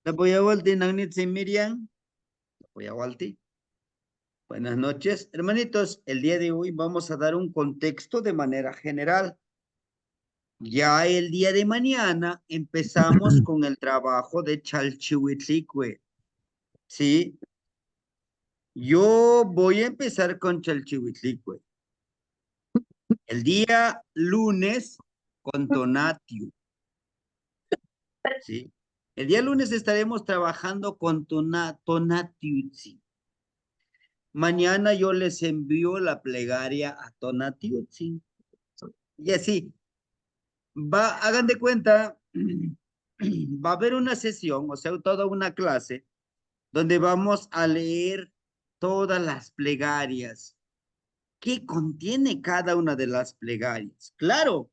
La voy a voltear, Nagnitsi Miriam. La voy a voltear. Buenas noches, hermanitos. El día de hoy vamos a dar un contexto de manera general. Ya el día de mañana empezamos con el trabajo de Chalchihuitlicue. ¿Sí? Yo voy a empezar con Chalchihuitlicue. El día lunes con Tonatiuh. ¿Sí? El día lunes estaremos trabajando con Tonatiuh. ¿Sí? Mañana yo les envío la plegaria a Tonatiuh. ¿Sí? Y así, hagan de cuenta, va a haber una sesión, o sea, toda una clase, donde vamos a leer todas las plegarias. ¿Qué contiene cada una de las plegarias? Claro,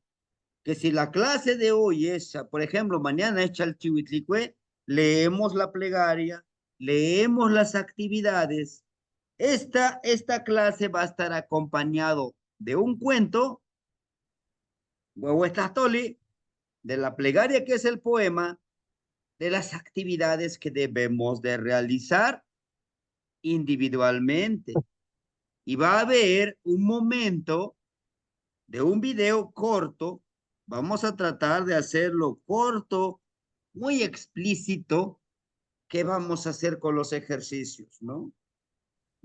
que si la clase de hoy es, por ejemplo, mañana es Chalchihuitlicue, leemos la plegaria, leemos las actividades. Esta clase va a estar acompañado de un cuento, Huehuetlastoli, de la plegaria que es el poema, de las actividades que debemos de realizar individualmente. Y va a haber un momento de un video corto. Vamos a tratar de hacerlo corto, muy explícito, qué vamos a hacer con los ejercicios, ¿no?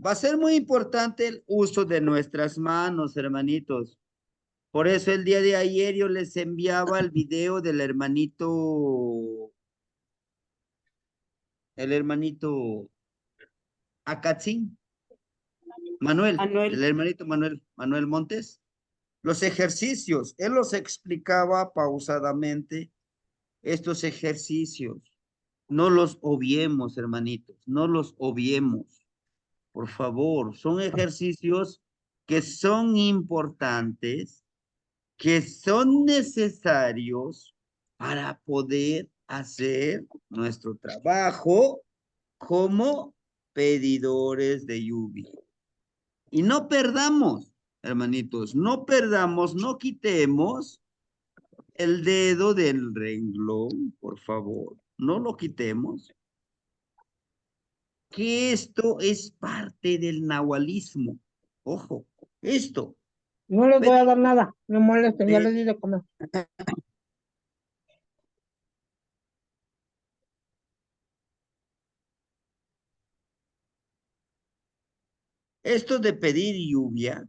Va a ser muy importante el uso de nuestras manos, hermanitos. Por eso el día de ayer yo les enviaba el video del hermanito Acatzin, Manuel, el Manuel, hermanito Manuel Montes. Los ejercicios, él los explicaba pausadamente, estos ejercicios. No los obviemos, hermanitos, no los obviemos. Por favor, son ejercicios que son importantes, que son necesarios para poder hacer nuestro trabajo como pedidores de lluvia. Y no perdamos, hermanitos, no perdamos, no quitemos el dedo del renglón, por favor, no lo quitemos, que esto es parte del nahualismo. Ojo, esto, no les voy a dar pedir, nada, no molesten, ya les di pedir. de comer. Esto de pedir lluvia,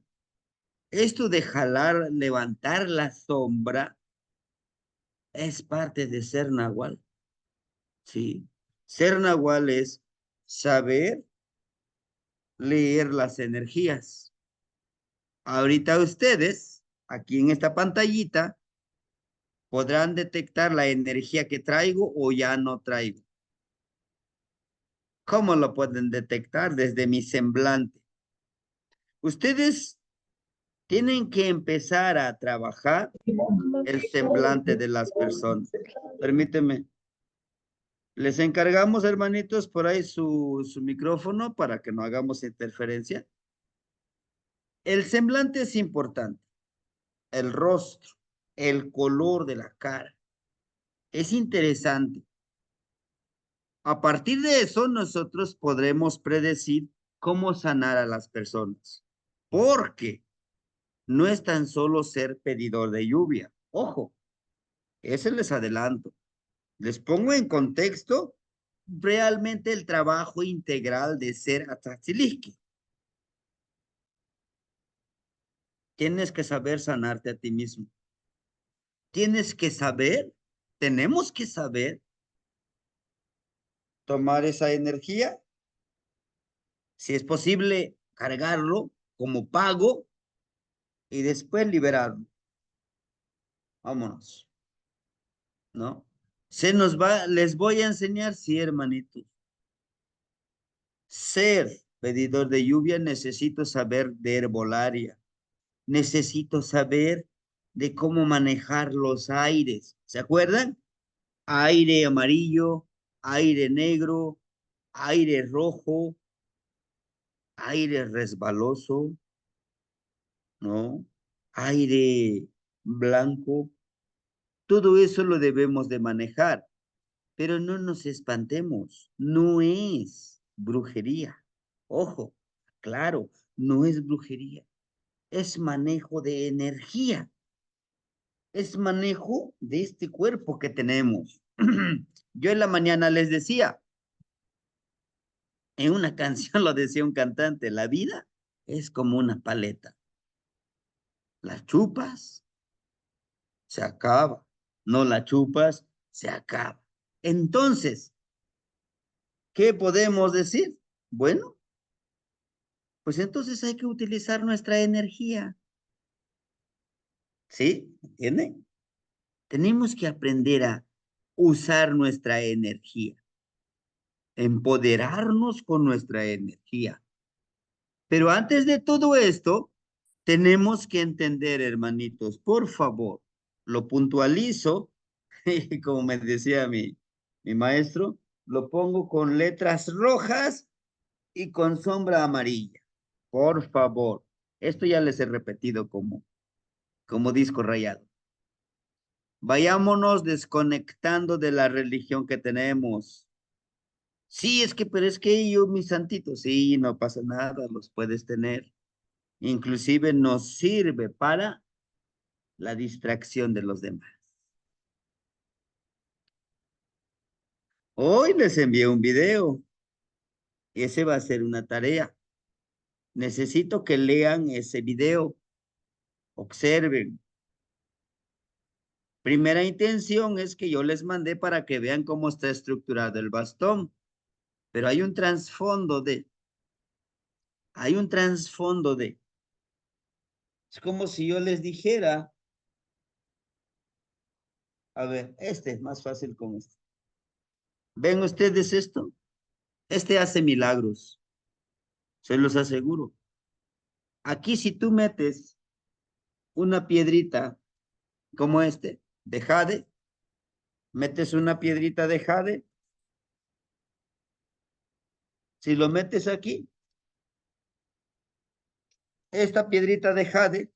esto de jalar, levantar la sombra, es parte de ser nahual, ¿sí? Ser nahual es saber leer las energías. Ahorita ustedes, aquí en esta pantallita, podrán detectar la energía que traigo o ya no traigo. ¿Cómo lo pueden detectar? Desde mi semblante. Ustedes tienen que empezar a trabajar el semblante de las personas. Permíteme. Les encargamos, hermanitos, por ahí su micrófono para que no hagamos interferencia. El semblante es importante. El rostro, el color de la cara. Es interesante. A partir de eso, nosotros podremos predecir cómo sanar a las personas. Porque no es tan solo ser pedidor de lluvia. Ojo, ese les adelanto. Les pongo en contexto realmente el trabajo integral de ser Atzatziliski. Tienes que saber sanarte a ti mismo. Tienes que saber, tenemos que saber tomar esa energía, si es posible, cargarlo como pago y después liberarlo. Vámonos, ¿no? Les voy a enseñar, sí, hermanitos. Ser pedidor de lluvia, necesito saber de herbolaria, necesito saber de cómo manejar los aires. ¿Se acuerdan? Aire amarillo, aire negro, aire rojo, aire resbaloso, ¿no? Aire blanco. Todo eso lo debemos de manejar. Pero no nos espantemos, no es brujería. Ojo, claro, no es brujería, es manejo de energía, es manejo de este cuerpo que tenemos. Yo en la mañana les decía, en una canción lo decía un cantante, la vida es como una paleta. La chupas, se acaba. No la chupas, se acaba. Entonces, ¿qué podemos decir? Bueno, pues entonces hay que utilizar nuestra energía. ¿Sí? ¿Entienden? Tenemos que aprender a usar nuestra energía, empoderarnos con nuestra energía. Pero antes de todo esto, tenemos que entender, hermanitos, por favor, lo puntualizo, y como me decía mi maestro, lo pongo con letras rojas y con sombra amarilla. Por favor, esto ya les he repetido como disco rayado. Vayámonos desconectando de la religión que tenemos. Sí, pero es que yo, mis santitos, sí, no pasa nada, los puedes tener. Inclusive nos sirve para la distracción de los demás. Hoy les envié un video y ese va a ser una tarea. Necesito que lean ese video, observen. Primera intención es que yo les mandé para que vean cómo está estructurado el bastón, pero hay un trasfondo de, es como si yo les dijera, a ver, este es más fácil con esto. ¿Ven ustedes esto? Este hace milagros, se los aseguro. Aquí si tú metes una piedrita como de jade, metes una piedrita de jade, si lo metes aquí, esta piedrita de jade,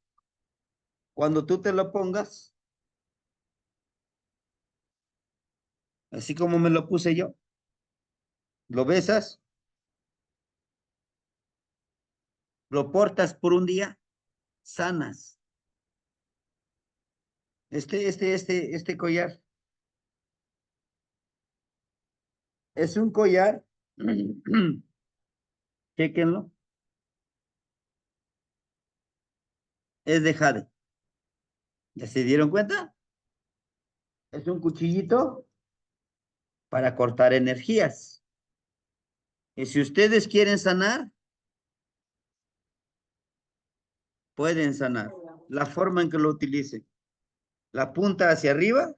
cuando tú te lo pongas, así como me lo puse yo, lo besas, lo portas por un día, sanas. Este collar es un collar, chéquenlo, es de jade. ¿Ya se dieron cuenta? Es un cuchillito para cortar energías. Y si ustedes quieren sanar, pueden sanar. La forma en que lo utilicen. La punta hacia arriba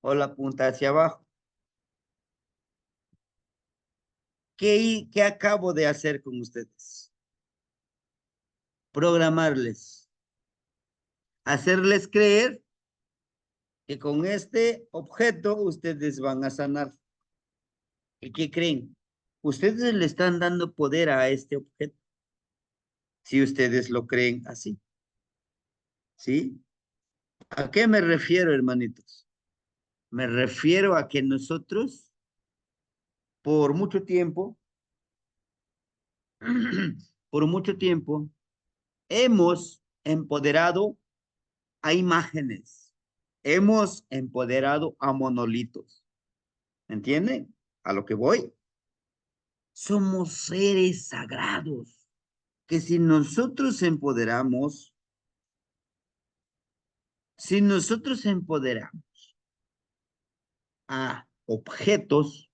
o la punta hacia abajo. ¿Qué acabo de hacer con ustedes? Programarles. Hacerles creer que con este objeto ustedes van a sanar. ¿Y qué creen? Ustedes le están dando poder a este objeto. Si ustedes lo creen así. ¿Sí? ¿A qué me refiero, hermanitos? Me refiero a que nosotros, por mucho tiempo, por mucho tiempo, hemos empoderado a imágenes, hemos empoderado a monolitos. ¿Entienden? A lo que voy. Somos seres sagrados que si nosotros empoderamos, si nosotros empoderamos a objetos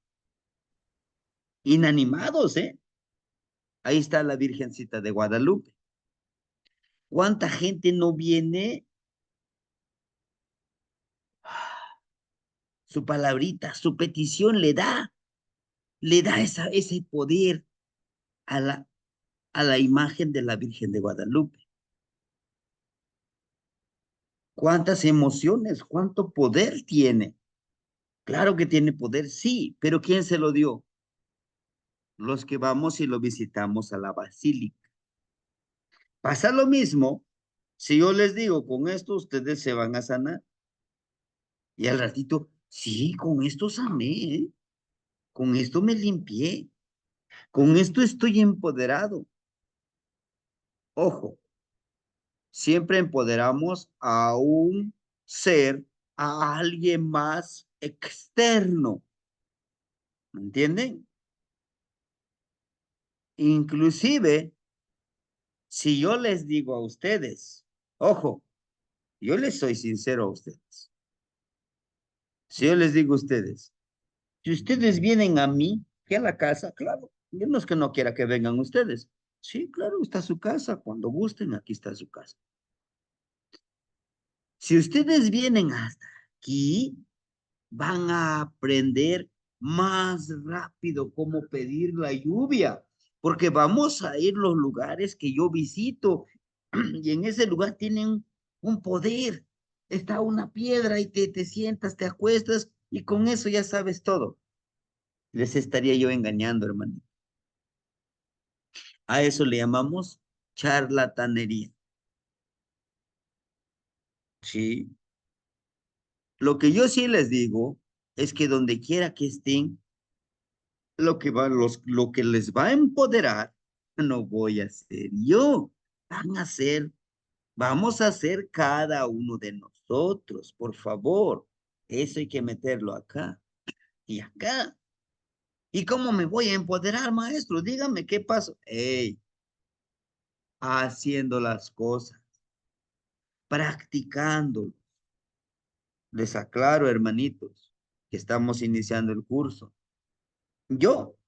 inanimados, ¿eh? Ahí está la Virgencita de Guadalupe. ¿Cuánta gente no viene? Su palabrita, su petición le da ese poder a a la imagen de la Virgen de Guadalupe. ¿Cuántas emociones, cuánto poder tiene? Claro que tiene poder, sí, pero ¿quién se lo dio? Los que vamos y lo visitamos a la basílica. Pasa lo mismo si yo les digo, con esto ustedes se van a sanar. Y al ratito, Sí, con esto sané, ¿eh? Con esto me limpié, con esto estoy empoderado. Ojo, siempre empoderamos a un ser, a alguien más externo, ¿me entienden? Inclusive, si yo les digo a ustedes, ojo, yo les soy sincero a ustedes. Si yo les digo a ustedes, si ustedes vienen a mí, que a la casa, claro, yo no es que no quiera que vengan ustedes. Sí, claro, está su casa, cuando gusten, aquí está su casa. Si ustedes vienen hasta aquí, van a aprender más rápido cómo pedir la lluvia, porque vamos a ir los lugares que yo visito y en ese lugar tienen un poder. Está una piedra y te sientas, te acuestas y con eso ya sabes todo. Les estaría yo engañando, hermano. A eso le llamamos charlatanería. Sí. Lo que yo sí les digo es que donde quiera que estén, lo que les va a empoderar, no voy a ser yo. Van a ser, vamos a ser cada uno de nosotros, por favor. Eso hay que meterlo acá y acá. ¿Y cómo me voy a empoderar, maestro? Dígame qué paso. Ey, haciendo las cosas, practicando. Les aclaro, hermanitos, que estamos iniciando el curso. Yo,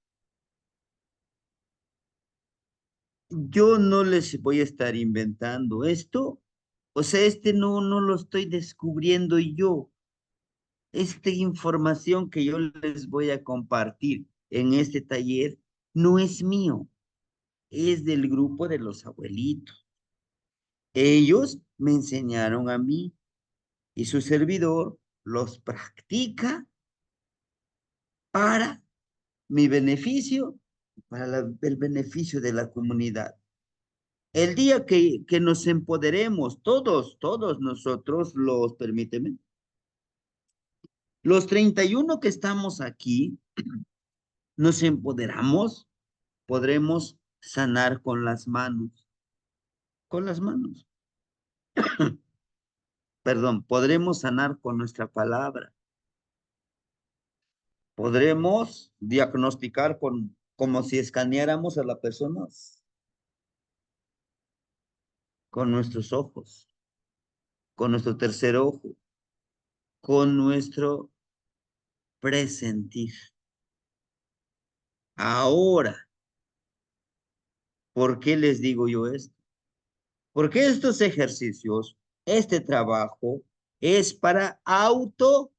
yo no les voy a estar inventando esto. O sea, no lo estoy descubriendo yo. Esta información que yo les voy a compartir en este taller no es mío, es del grupo de los abuelitos. Ellos me enseñaron a mí y su servidor los practica para mi beneficio, para el beneficio de la comunidad. El día que nos empoderemos, todos nosotros, permíteme, los 31 que estamos aquí, nos empoderamos, podremos sanar con las manos, perdón, podremos sanar con nuestra palabra, podremos diagnosticar como si escaneáramos a la persona con nuestros ojos, con nuestro tercer ojo, con nuestro presentir. Ahora, ¿por qué les digo yo esto? Porque estos ejercicios, este trabajo, es para auto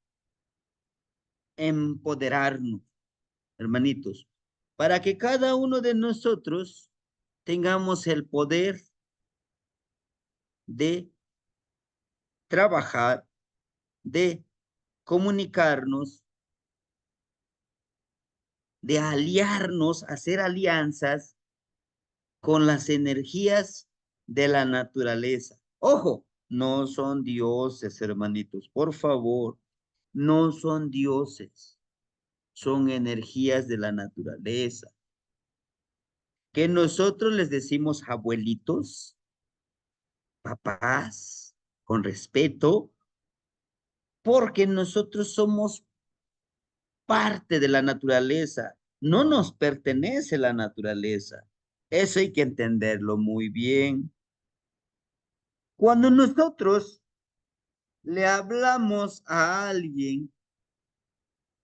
empoderarnos, hermanitos, para que cada uno de nosotros tengamos el poder de trabajar, de comunicarnos, de aliarnos, hacer alianzas con las energías de la naturaleza. Ojo, no son dioses, hermanitos, por favor, no son dioses, son energías de la naturaleza. Que nosotros les decimos abuelitos, papás, con respeto, porque nosotros somos parte de la naturaleza, no nos pertenece la naturaleza. Eso hay que entenderlo muy bien. Cuando nosotros le hablamos a alguien,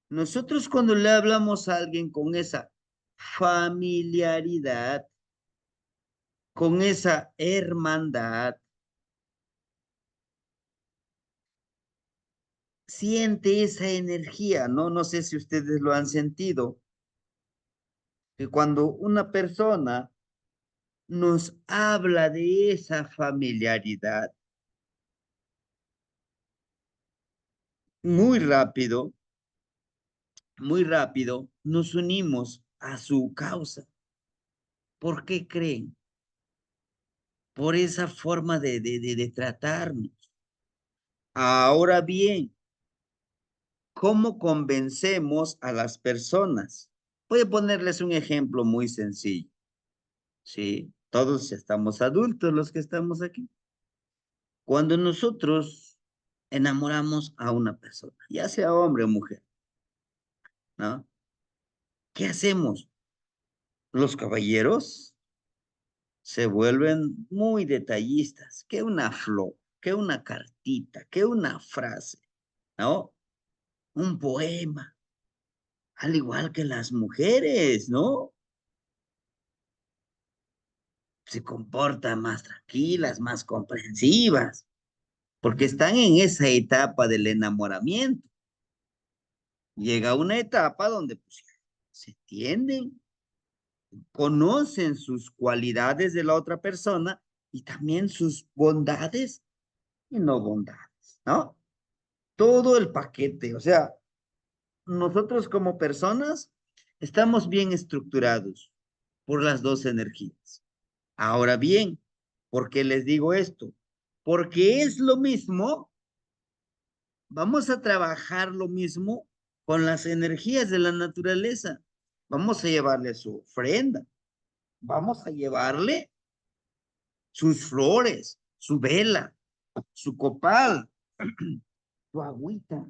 nosotros cuando le hablamos a alguien con esa familiaridad, con esa hermandad, siente esa energía, ¿no? No sé si ustedes lo han sentido, que cuando una persona nos habla de esa familiaridad, muy rápido, muy rápido, nos unimos a su causa. ¿Por qué creen? Por esa forma de tratarnos. Ahora bien, ¿Cómo convencemos a las personas? Voy a ponerles un ejemplo muy sencillo. Sí, todos estamos adultos los que estamos aquí. Cuando nosotros enamoramos a una persona, ya sea hombre o mujer, ¿no? ¿Qué hacemos? Los caballeros se vuelven muy detallistas, que una flor, que una cartita, que una frase, ¿no? Un poema, al igual que las mujeres, ¿no? Se comportan más tranquilas, más comprensivas, porque están en esa etapa del enamoramiento. Llega una etapa donde pues, se entienden, conocen sus cualidades de la otra persona y también sus bondades y no bondades, ¿no? Todo el paquete, o sea, nosotros como personas estamos bien estructurados por las dos energías. Ahora bien, ¿por qué les digo esto? Porque es lo mismo, vamos a trabajar lo mismo con las energías de la naturaleza. Vamos a llevarle su ofrenda, vamos a llevarle sus flores, su vela, su copal, su agüita,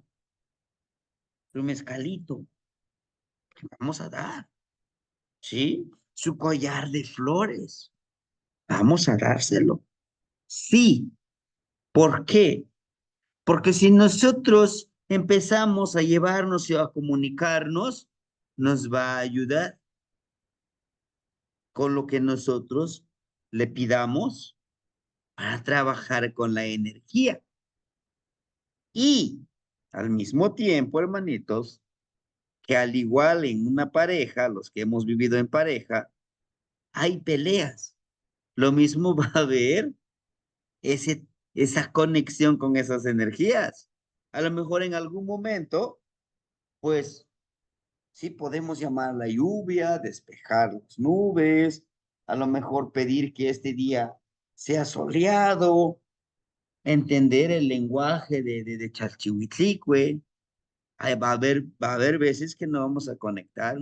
su mezcalito, que vamos a dar, ¿sí? Su collar de flores, vamos a dárselo. Sí, ¿por qué? Porque si nosotros empezamos a llevarnos y a comunicarnos, nos va a ayudar con lo que nosotros le pidamos para trabajar con la energía. Y al mismo tiempo, hermanitos, que al igual en una pareja, los que hemos vivido en pareja, hay peleas. Lo mismo va a haber esa conexión con esas energías. A lo mejor en algún momento, pues sí podemos llamar a la lluvia, despejar las nubes, a lo mejor pedir que este día sea soleado, entender el lenguaje de Chalchihuitlicue. Va a haber veces que no vamos a conectar,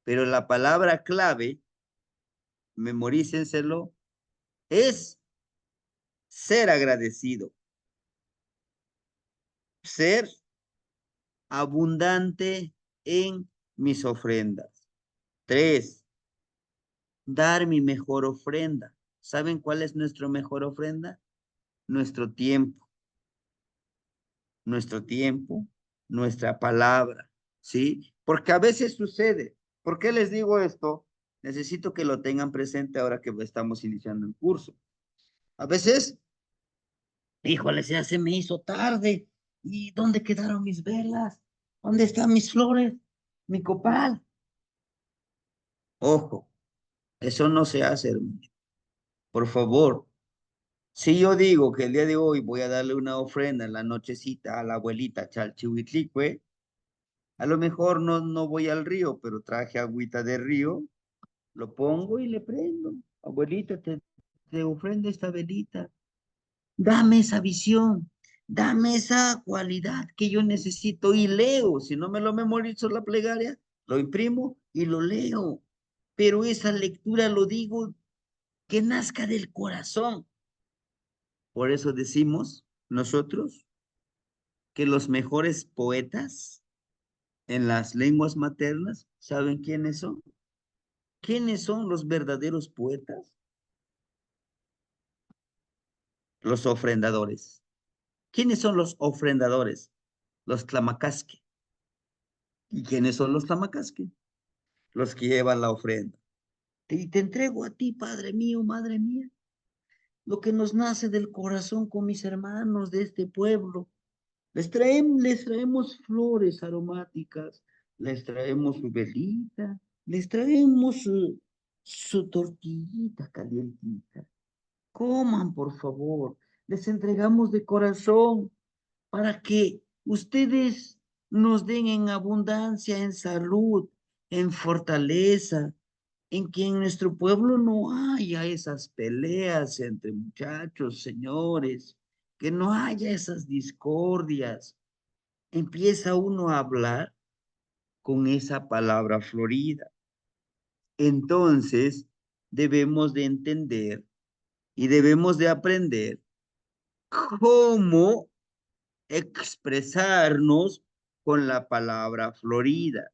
pero la palabra clave, memorícenselo, es ser agradecido, ser abundante en mis ofrendas. 3, dar mi mejor ofrenda. ¿Saben cuál es nuestra mejor ofrenda? Nuestro tiempo, nuestra palabra, ¿sí? Porque a veces sucede. ¿Por qué les digo esto? Necesito que lo tengan presente ahora que estamos iniciando el curso. A veces, híjole, ya se me hizo tarde. ¿Y dónde quedaron mis velas? ¿Dónde están mis flores? Mi copal. Ojo, eso no se hace, hermano. Por favor, si yo digo que el día de hoy voy a darle una ofrenda en la nochecita a la abuelita Chalchihuitlicue, a lo mejor no voy al río, pero traje agüita de río, lo pongo y le prendo. Abuelita, te ofrendo esta velita. Dame esa visión, dame esa cualidad que yo necesito y leo. Si no me lo memorizo la plegaria, lo imprimo y lo leo. Pero esa lectura, lo digo, que nazca del corazón. Por eso decimos nosotros que los mejores poetas en las lenguas maternas, ¿saben quiénes son? ¿Quiénes son los verdaderos poetas? Los ofrendadores. ¿Quiénes son los ofrendadores? Los tlamacasque. ¿Y quiénes son los tlamacasque? Los que llevan la ofrenda. Y te entrego a ti, Padre mío, Madre mía, lo que nos nace del corazón con mis hermanos de este pueblo. Les traemos flores aromáticas, les traemos su velita, les traemos su tortillita calientita. Coman, por favor. Les entregamos de corazón para que ustedes nos den en abundancia, en salud, en fortaleza, en que en nuestro pueblo no haya esas peleas entre muchachos, señores, que no haya esas discordias, empieza uno a hablar con esa palabra florida. Entonces, debemos de entender y debemos de aprender cómo expresarnos con la palabra florida.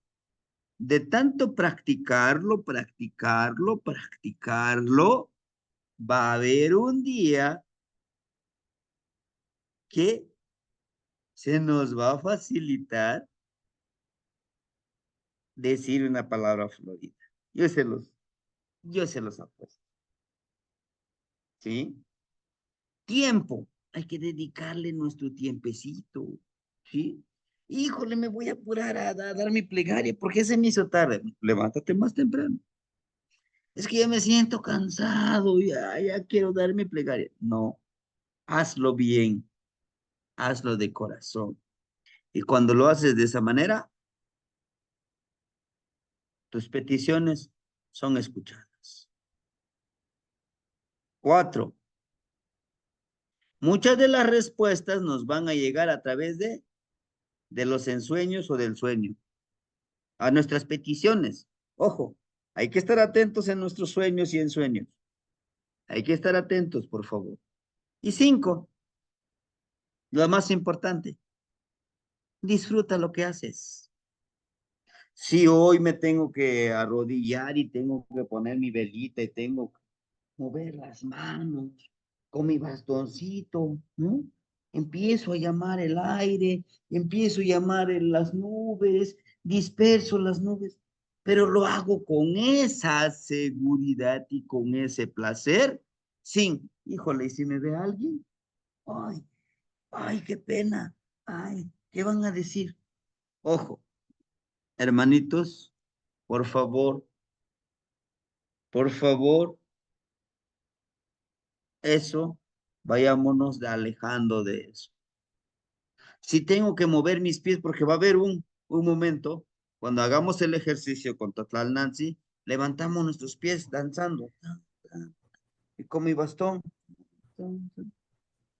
De tanto practicarlo, practicarlo, practicarlo, va a haber un día que se nos va a facilitar decir una palabra florida. Yo se los apuesto. ¿Sí? Tiempo. Hay que dedicarle nuestro tiempecito. ¿Sí? Híjole, me voy a apurar a dar mi plegaria porque se me hizo tarde. Levántate más temprano. Es que ya me siento cansado, ya quiero dar mi plegaria. No, hazlo bien, hazlo de corazón. Y cuando lo haces de esa manera, tus peticiones son escuchadas. 4. Muchas de las respuestas nos van a llegar a través de los ensueños o del sueño. A nuestras peticiones. Ojo, hay que estar atentos en nuestros sueños y ensueños. Hay que estar atentos, por favor. Y 5, lo más importante, disfruta lo que haces. Si hoy me tengo que arrodillar y tengo que poner mi velita y tengo que mover las manos con mi bastoncito, ¿no? Empiezo a llamar el aire, empiezo a llamar las nubes, disperso las nubes, pero lo hago con esa seguridad y con ese placer, sin, híjole, ¿y si me ve alguien? Ay, ay, qué pena, ay, ¿qué van a decir? Ojo, hermanitos, por favor, por favor, eso, vayámonos alejando de eso. Si tengo que mover mis pies, porque va a haber un momento, cuando hagamos el ejercicio con Total Nancy, levantamos nuestros pies danzando, y con mi bastón,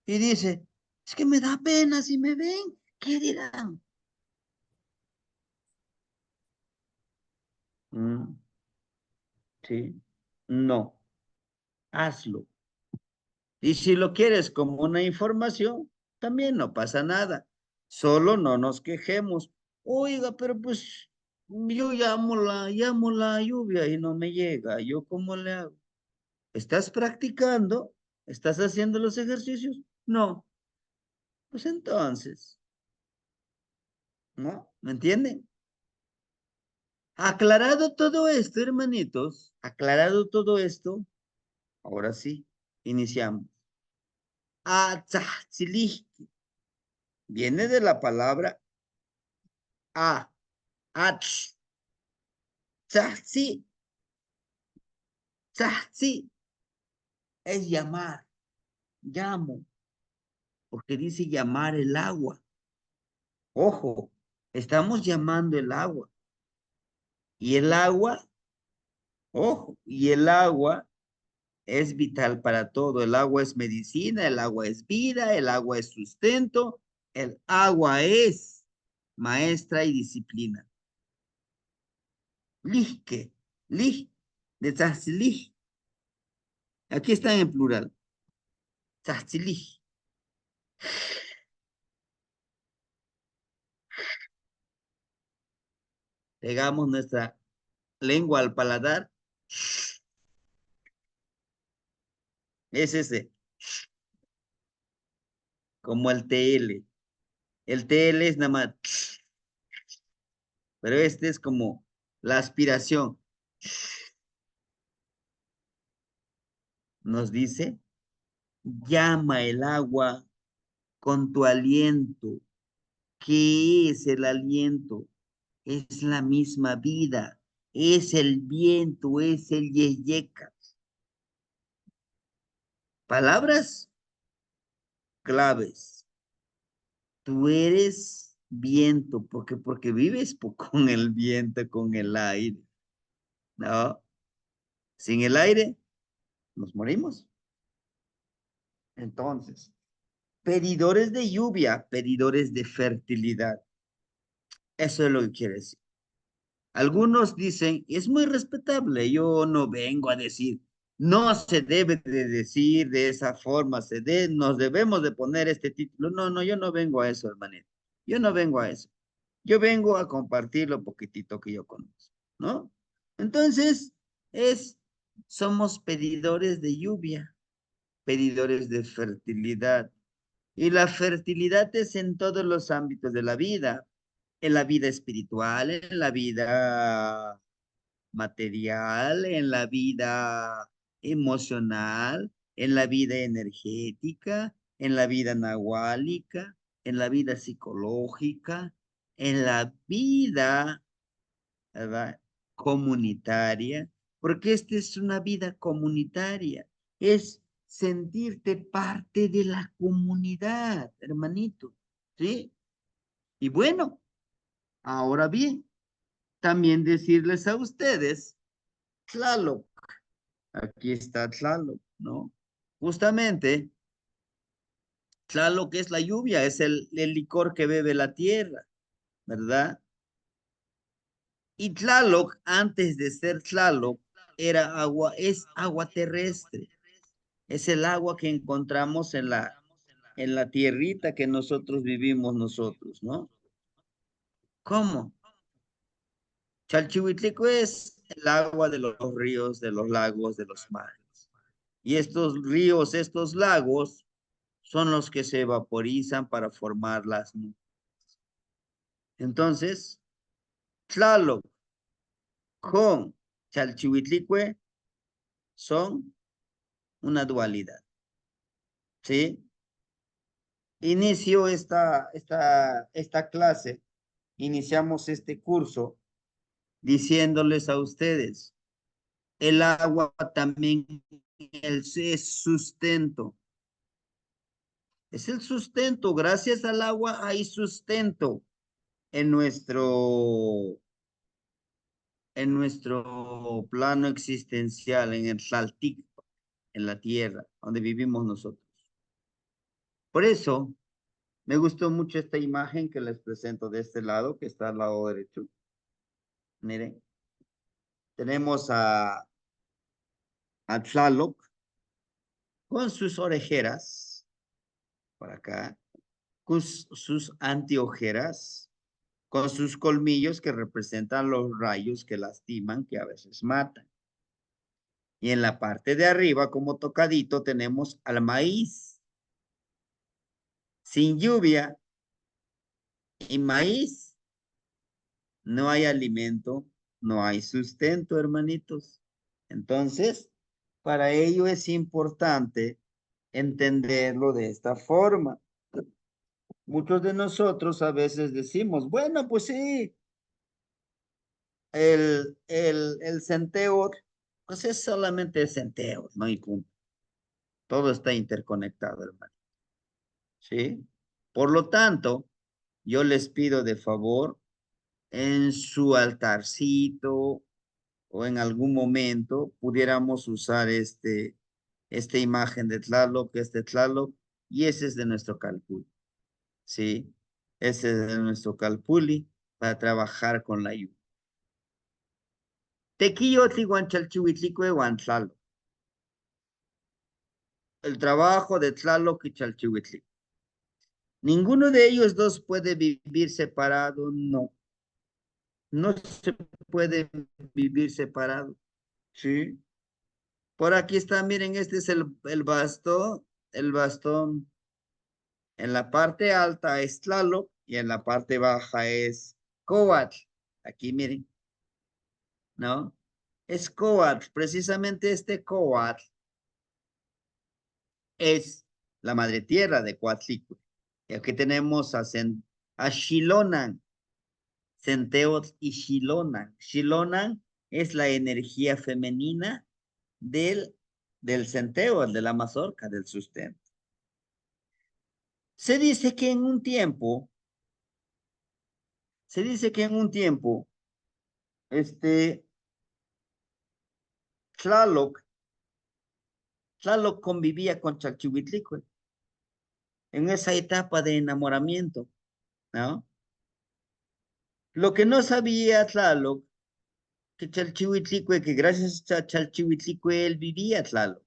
y dice, es que me da pena si me ven, ¿qué dirán? Mm, sí, no, hazlo. Y si lo quieres como una información, también no pasa nada. Solo no nos quejemos. Oiga, pero pues yo llamo la lluvia y no me llega. ¿Yo cómo le hago? ¿Estás practicando? ¿Estás haciendo los ejercicios? No. Pues entonces, ¿no? ¿Me entienden? Aclarado todo esto, hermanitos, aclarado todo esto, ahora sí, iniciamos. Atzatzilih viene de la palabra a, ach, tzatzi, tzatzi, es llamar, llamo, porque dice llamar el agua. Ojo, estamos llamando el agua. Y el agua, ojo, y el agua es vital para todo. El agua es medicina, el agua es vida, el agua es sustento, el agua es maestra y disciplina. Lihke, lih, de tzahtzilih. Aquí están en plural. Tzahtzilih. Pegamos nuestra lengua al paladar. Es ese, como el TL. El TL es nada más, pero este es como la aspiración. Nos dice, llama el agua con tu aliento. ¿Qué es el aliento? Es la misma vida, es el viento, es el yeyeca. Palabras claves. Tú eres viento, porque vives con el viento, con el aire, ¿no? Sin el aire, nos morimos. Entonces, Pedidores de lluvia, pedidores de fertilidad. Eso es lo que quiere decir. Algunos dicen, es muy respetable, yo no vengo a decir, no se debe de decir de esa forma, nos debemos de poner este título. No, no, yo no vengo a eso, hermanito. Yo no vengo a eso. Yo vengo a compartir lo poquitito que yo conozco, ¿no? Entonces, somos pedidores de lluvia, pedidores de fertilidad. Y la fertilidad es en todos los ámbitos de la vida espiritual, en la vida material, en la vida emocional, en la vida energética, en la vida nahuálica, en la vida psicológica, en la vida, ¿verdad? Comunitaria, porque esta es una vida comunitaria, es sentirte parte de la comunidad, hermanito, ¿sí? Y bueno, ahora bien, también decirles a ustedes, Tlaloc, aquí está Tlaloc, ¿no? Justamente, Tlaloc es la lluvia, es el licor que bebe la tierra, ¿verdad? Y Tlaloc, antes de ser Tlaloc, era agua, es agua terrestre, es el agua que encontramos en la tierrita que nosotros vivimos nosotros, ¿no? ¿Cómo? Chalchihuitlico es el agua de los ríos, de los lagos, de los mares. Y estos ríos, estos lagos, son los que se vaporizan para formar las nubes. Entonces, Tlaloc con Chalchihuitlicue son una dualidad, ¿sí? Inicio esta clase, iniciamos este curso diciéndoles a ustedes, el agua también es sustento. Es el sustento. Gracias al agua hay sustento en nuestro plano existencial, en el Tlaltic, en la tierra, donde vivimos nosotros. Por eso, me gustó mucho esta imagen que les presento de este lado, que está al lado derecho. Miren, tenemos a Tlaloc con sus orejeras, por acá, con sus anteojeras, con sus colmillos que representan los rayos que lastiman, que a veces matan. Y en la parte de arriba, como tocadito, tenemos al maíz. Sin lluvia y maíz, no hay alimento, no hay sustento, hermanitos. Entonces, para ello es importante entenderlo de esta forma. Muchos de nosotros a veces decimos, bueno, pues sí, el centeo, pues es solamente centeo, no hay punto. Todo está interconectado, hermano. ¿Sí? Por lo tanto, yo les pido de favor, en su altarcito o en algún momento pudiéramos usar esta imagen de Tlaloc, Tlaloc, y ese es de nuestro calpuli, ¿sí? Ese es de nuestro calpuli para trabajar con la lluvia. Tequiyotli guanchalchihuitlicue guantlalo. El trabajo de Tlaloc y Chalchihuitlic. Ninguno de ellos dos puede vivir separado, no. No se puede vivir separado, ¿sí? Por aquí está, miren, este es el bastón. En la parte alta es Tlaloc y en la parte baja es Coatl. Aquí miren, ¿no? Es Coatl, precisamente este Coatl es la madre tierra de Coatlicue. Y aquí tenemos a Xilonan, Centeot y Xilonan. Xilonan es la energía femenina del centeo, de la mazorca, del sustento. Se dice que en un tiempo, este, Tlaloc convivía con Chalchihuitlicue. en esa etapa de enamoramiento, ¿no? Lo que no sabía Tlaloc, que Chalchihuitlicue, que gracias a Chalchihuitlicue él vivía Tlaloc.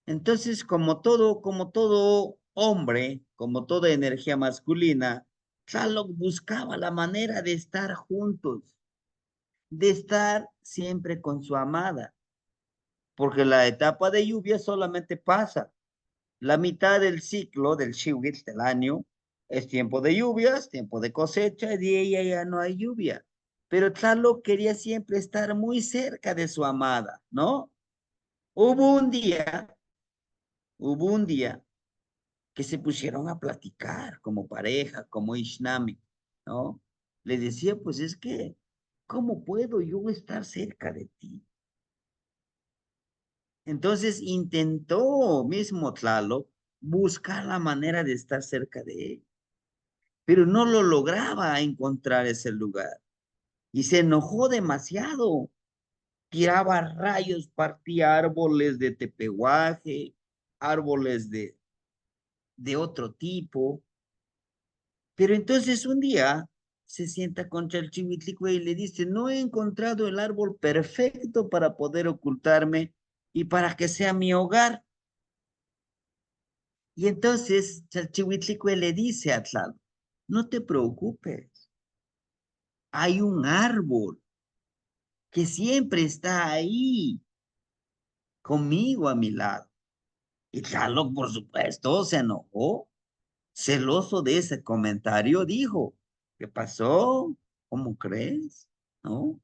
Entonces, como todo hombre, como toda energía masculina, Tlaloc buscaba la manera de estar juntos, de estar siempre con su amada, porque la etapa de lluvia solamente pasa. La mitad del ciclo del Shiwit, del año, es tiempo de lluvias, tiempo de cosecha, y de ella ya no hay lluvia. Pero Tlaloc quería siempre estar muy cerca de su amada, ¿no? Hubo un día, hubo un día que se pusieron a platicar como pareja, como Ishnami, ¿no? Le decía, pues es que, ¿cómo puedo yo estar cerca de ti? Entonces intentó mismo Tlaloc buscar la manera de estar cerca de él, pero no lo lograba encontrar ese lugar. Y se enojó demasiado. Tiraba rayos, partía árboles de tepehuaje, árboles de otro tipo. Pero entonces un día se sienta con Chalchihuitlicue y le dice, no he encontrado el árbol perfecto para poder ocultarme y para que sea mi hogar. Y entonces Chalchihuitlicue le dice a Tlaloc, no te preocupes, hay un árbol que siempre está ahí conmigo a mi lado. Y Tlaloc, por supuesto, se enojó, celoso de ese comentario, dijo, ¿qué pasó? ¿Cómo crees? ¿No?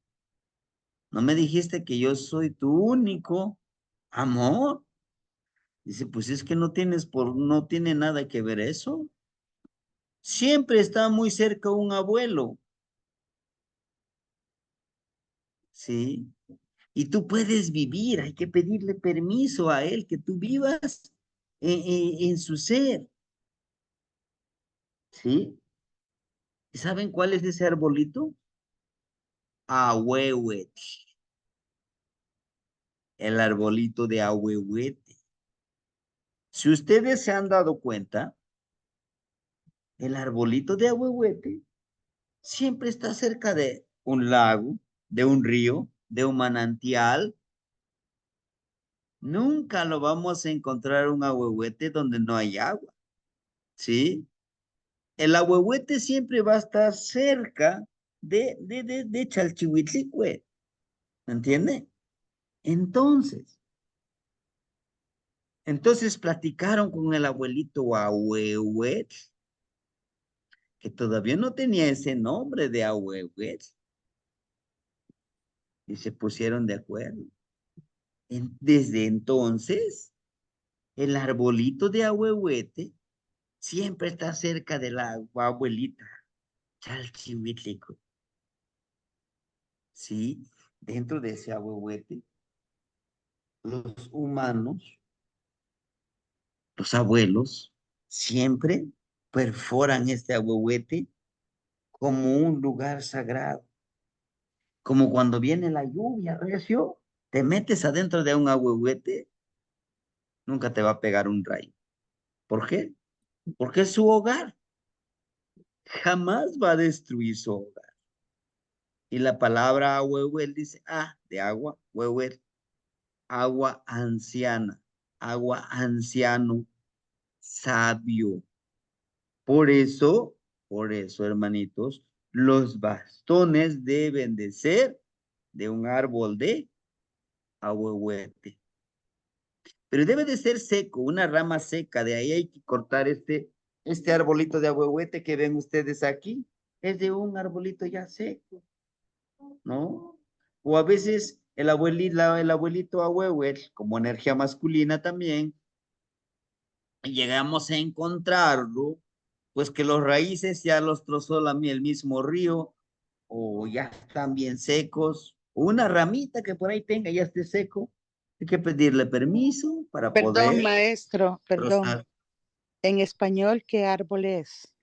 ¿No me dijiste que yo soy tu único amor? Dice, pues es que no tiene nada que ver eso. Siempre está muy cerca un abuelo, ¿sí? Y tú puedes vivir, hay que pedirle permiso a él, que tú vivas en su ser, ¿sí? ¿Y saben cuál es ese arbolito? Ahuehuete, el arbolito de ahuehuete. Si ustedes se han dado cuenta, el arbolito de ahuehuete siempre está cerca de un lago, de un río, de un manantial. Nunca lo vamos a encontrar un ahuehuete donde no hay agua, ¿sí? El ahuehuete siempre va a estar cerca de Chalchihuitlicue, ¿me entiende? Entonces, entonces platicaron con el abuelito Ahuehuet, que todavía no tenía ese nombre de Ahuehuet, y se pusieron de acuerdo. Desde entonces, el arbolito de Ahuehuete siempre está cerca de la abuelita Chalchihuitlicue, ¿sí? Dentro de ese ahuehuete, los humanos, los abuelos, siempre perforan este ahuehuete como un lugar sagrado. Como cuando viene la lluvia, recio, te metes adentro de un ahuehuete, nunca te va a pegar un rayo. ¿Por qué? Porque es su hogar. Jamás va a destruir su hogar. Y la palabra ahuehuel dice, de agua, huehuel, agua anciana, agua anciano, sabio. Por eso, hermanitos, los bastones deben de ser de un árbol de ahuehuete. Pero debe de ser seco, una rama seca. De ahí hay que cortar este arbolito de ahuehuete que ven ustedes aquí. Es de un arbolito ya seco, ¿no? O a veces el abuelito ahuehuete, como energía masculina también, llegamos a encontrarlo, pues que los raíces ya los trozó el mismo río, o ya están bien secos, o una ramita que por ahí tenga ya esté seco, hay que pedirle permiso para Perdón, poder maestro, perdón. trozar. En español, ¿qué árbol es?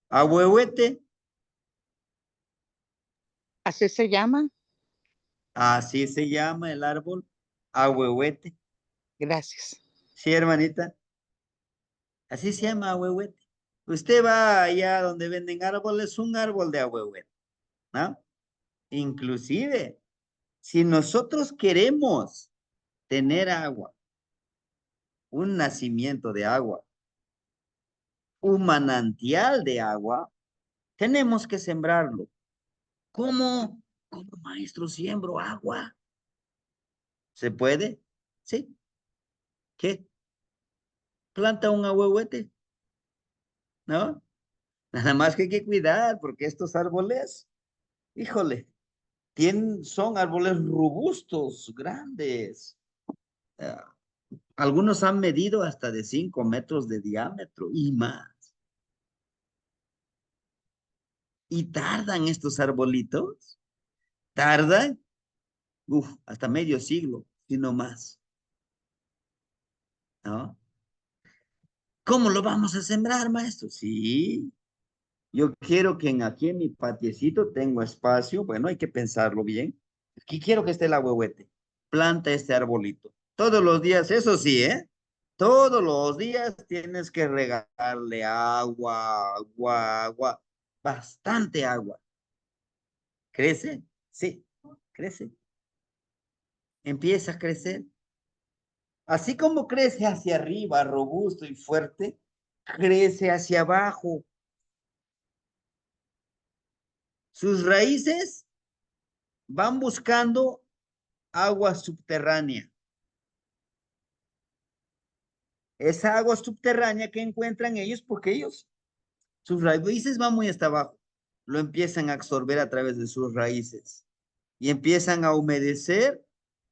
Ahuehuete, ¿Así se llama? así se llama el árbol, ahuehuete. Gracias. Sí, hermanita. Así se llama ahuehuete. Usted va allá donde venden árboles, un árbol de ahuehuete, ¿no? Inclusive, si nosotros queremos tener agua, un nacimiento de agua, un manantial de agua, tenemos que sembrarlo. ¿Cómo? ¿Cómo, maestro, siembro agua? ¿Se puede? Sí. ¿Qué? Planta un ahuehuete, ¿no? Nada más que hay que cuidar porque estos árboles, híjole, son árboles robustos, grandes. Ah, algunos han medido hasta de 5 metros de diámetro y más. Y tardan estos arbolitos, tardan, hasta medio siglo, si no más, ¿no? ¿Cómo lo vamos a sembrar, maestro? Sí, yo quiero que aquí en mi patiecito tengo espacio, bueno, hay que pensarlo bien. Aquí quiero que esté el ahuehuete. Planta este arbolito. Todos los días, eso sí, ¿eh? Todos los días tienes que regarle agua, agua, agua, bastante agua. ¿Crece? Sí, crece. Empieza a crecer. Así como crece hacia arriba, robusto y fuerte, crece hacia abajo. Sus raíces van buscando agua subterránea. Esa agua subterránea que encuentran ellos, porque sus raíces van muy hasta abajo, lo empiezan a absorber a través de sus raíces y empiezan a humedecer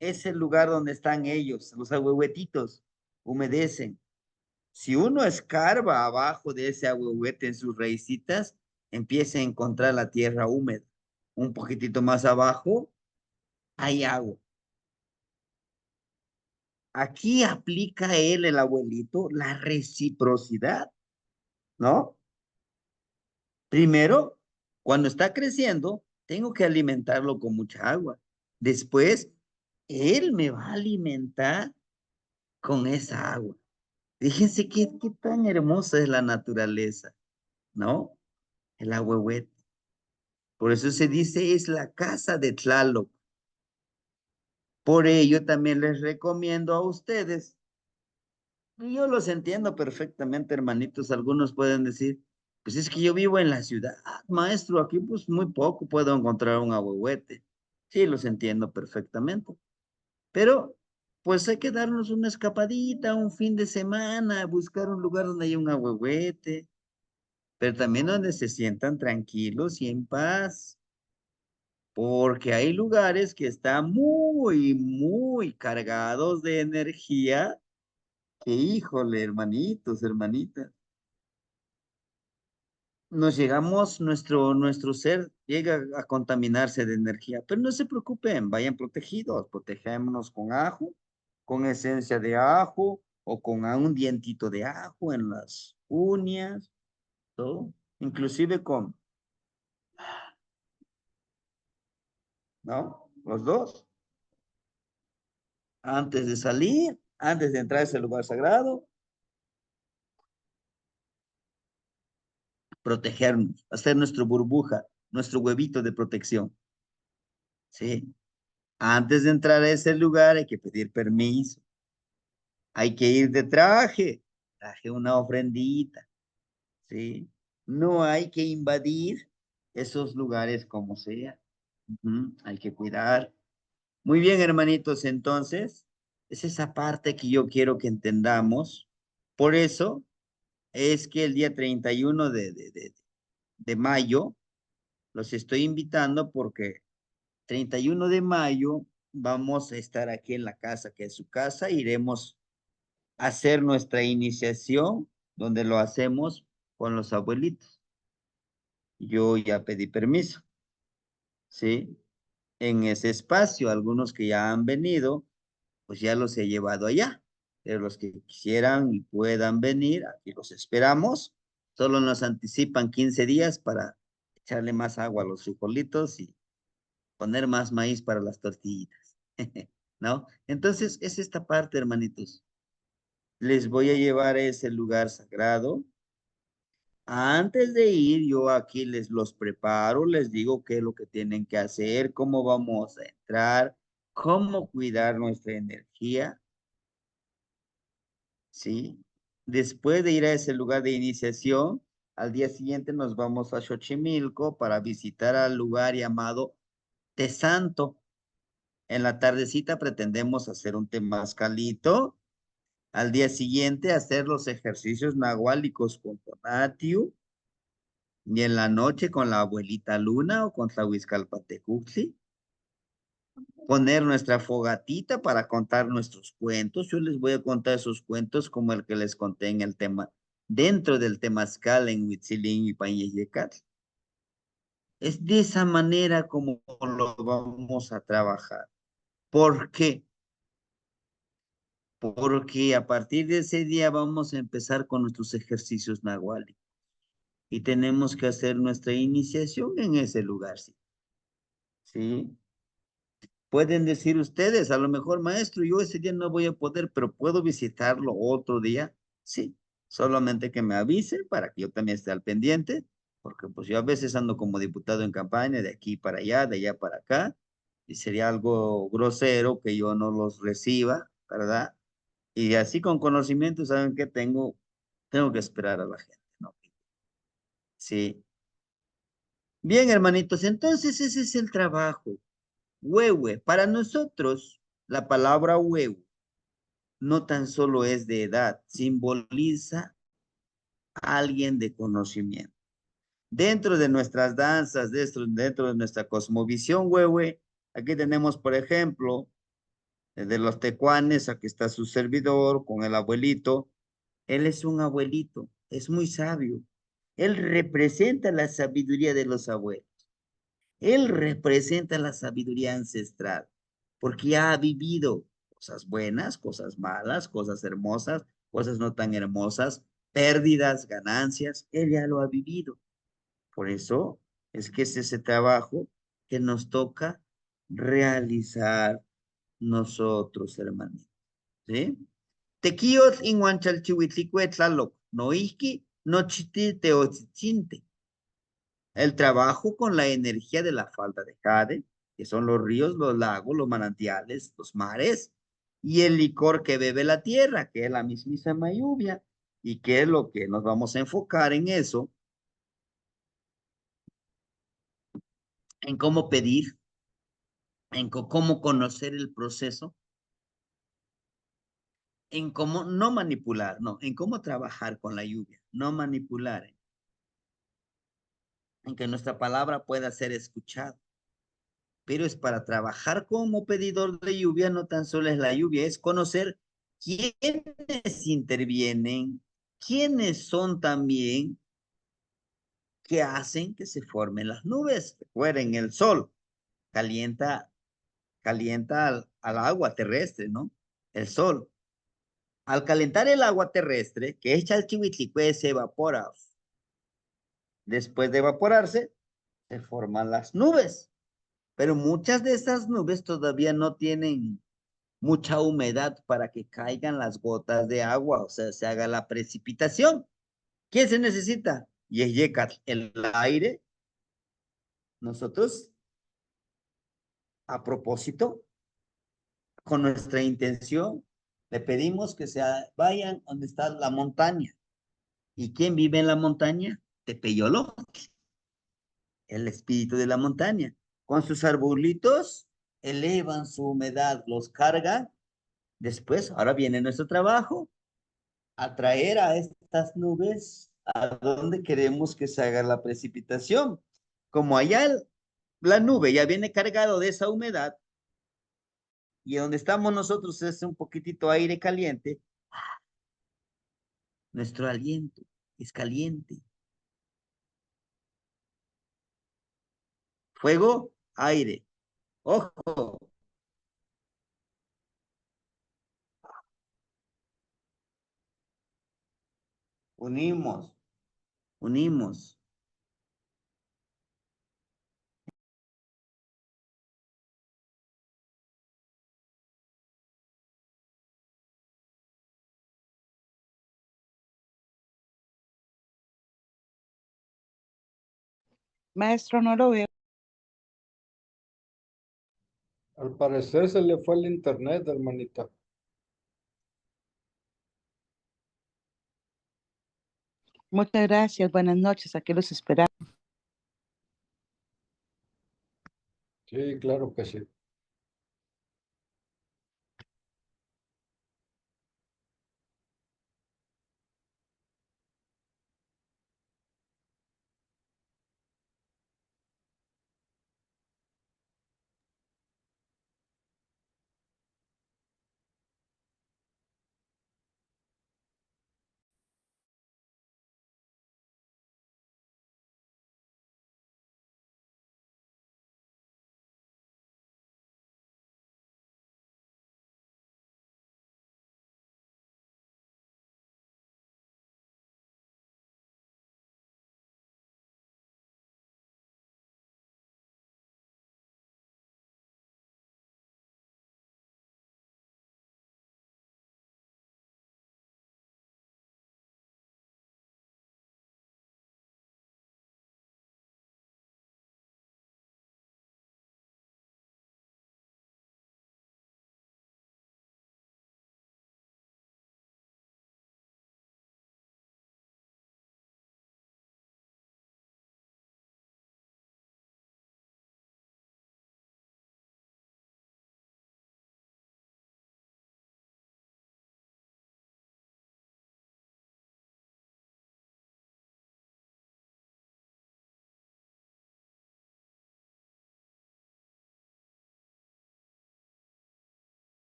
ese lugar donde están ellos, los ahuehuetitos, humedecen. Si uno escarba abajo de ese ahuehuete en sus raícitas, empieza a encontrar la tierra húmeda. Un poquitito más abajo hay agua. Aquí aplica él, el abuelito, la reciprocidad, ¿no? Primero, cuando está creciendo, tengo que alimentarlo con mucha agua. Después, él me va a alimentar con esa agua. Fíjense qué tan hermosa es la naturaleza, ¿no? El ahuehuete. Por eso se dice es la casa de Tlaloc. Por ello también les recomiendo a ustedes, y yo los entiendo perfectamente, hermanitos. Algunos pueden decir, pues es que yo vivo en la ciudad, maestro, aquí pues muy poco puedo encontrar un ahuehuete. Sí, los entiendo perfectamente. Pero pues hay que darnos una escapadita, un fin de semana, buscar un lugar donde haya un ahuehuete, pero también donde se sientan tranquilos y en paz. Porque hay lugares que están muy, muy cargados de energía, que híjole, hermanitos, hermanitas, nuestro ser llega a contaminarse de energía, pero no se preocupen, vayan protegidos, protegémonos con ajo, con esencia de ajo o con un dientito de ajo en las uñas, todo, inclusive con, ¿no? Los dos, antes de salir, antes de entrar a ese lugar sagrado, protegernos, hacer nuestra burbuja, nuestro huevito de protección, ¿sí? Antes de entrar a ese lugar hay que pedir permiso, hay que ir de traje una ofrendita, ¿sí? No hay que invadir esos lugares como sea. Hay que cuidar. Muy bien, hermanitos, entonces, es esa parte que yo quiero que entendamos. Por eso es que el día 31 de mayo los estoy invitando porque 31 de mayo vamos a estar aquí en la casa, que es su casa, iremos a hacer nuestra iniciación, donde lo hacemos con los abuelitos. Yo ya pedí permiso, ¿sí? En ese espacio, algunos que ya han venido, pues ya los he llevado allá. Pero los que quisieran y puedan venir, aquí los esperamos. Solo nos anticipan 15 días para echarle más agua a los frijolitos y poner más maíz para las tortillitas, ¿no? Entonces, es esta parte, hermanitos. les voy a llevar a ese lugar sagrado. Antes de ir, yo aquí les los preparo, les digo qué es lo que tienen que hacer, cómo vamos a entrar, cómo cuidar nuestra energía, ¿sí? Después de ir a ese lugar de iniciación, al día siguiente nos vamos a Xochimilco para visitar al lugar llamado Tesanto. En la tardecita pretendemos hacer un temazcalito. Al día siguiente hacer los ejercicios nahuálicos con Tonatiuh. Y en la noche con la abuelita Luna o con Tlahuizcalpatecuhtli, poner nuestra fogatita para contar nuestros cuentos. Yo les voy a contar esos cuentos como el que les conté en el tema, dentro del temazcal en Huitzilín y Pañeyecat. Es de esa manera como lo vamos a trabajar. ¿Por qué? Porque a partir de ese día vamos a empezar con nuestros ejercicios nahuali y tenemos que hacer nuestra iniciación en ese lugar, ¿sí? ¿Sí? Pueden decir ustedes, a lo mejor, maestro, yo ese día no voy a poder, pero puedo visitarlo otro día. Sí, solamente que me avisen para que yo también esté al pendiente, porque pues yo a veces ando como diputado en campaña de aquí para allá, de allá para acá, y sería algo grosero que yo no los reciba, ¿verdad? Y así con conocimiento, ¿saben qué? Tengo que esperar a la gente, ¿no? Sí. Bien, hermanitos, entonces ese es el trabajo. Huehue, para nosotros, la palabra huevo no tan solo es de edad, simboliza a alguien de conocimiento. Dentro de nuestras danzas, dentro de nuestra cosmovisión, huehue, aquí tenemos, por ejemplo, de los tecuanes, aquí está su servidor con el abuelito. Él es un abuelito, es muy sabio. Él representa la sabiduría de los abuelos. Él representa la sabiduría ancestral, porque ya ha vivido cosas buenas, cosas malas, cosas hermosas, cosas no tan hermosas, pérdidas, ganancias. Él ya lo ha vivido. Por eso es que es ese trabajo que nos toca realizar nosotros, hermanitos. ¿Sí? Tequiyot inguanchalchihuitlicuetlaloc, no isqui, no chitite o chichinte. El trabajo con la energía de la falda de jade, que son los ríos, los lagos, los manantiales, los mares, y el licor que bebe la tierra, que es la mismísima lluvia, y que es lo que nos vamos a enfocar en eso, en cómo pedir, en cómo conocer el proceso, en cómo no manipular, no, en cómo trabajar con la lluvia, no manipular, en que nuestra palabra pueda ser escuchada. Pero es para trabajar como pedidor de lluvia, no tan solo es la lluvia, es conocer quiénes intervienen, quiénes son también que hacen que se formen las nubes. Recuerden, el sol calienta, calienta al agua terrestre, ¿no? El sol. Al calentar el agua terrestre, que es Chalchihuitlicue, se evapora. Después de evaporarse, se forman las nubes. Pero muchas de esas nubes todavía no tienen mucha humedad para que caigan las gotas de agua, o sea, se haga la precipitación. ¿Qué se necesita? Y es yecat, el aire. Nosotros, a propósito, con nuestra intención, le pedimos que se vayan donde está la montaña. ¿Y quién vive en la montaña? Tepeyolo, el espíritu de la montaña. Con sus arbolitos, elevan su humedad, los cargan. Después, ahora viene nuestro trabajo, atraer a estas nubes a donde queremos que se haga la precipitación. Como allá la nube ya viene cargado de esa humedad y donde estamos nosotros es un poquitito aire caliente, nuestro aliento es caliente. Fuego, aire. Ojo, unimos, unimos. Maestro, no lo veo. Al parecer se le fue el internet, hermanita. Muchas gracias. Buenas noches. Aquí los esperamos. Sí, claro que sí.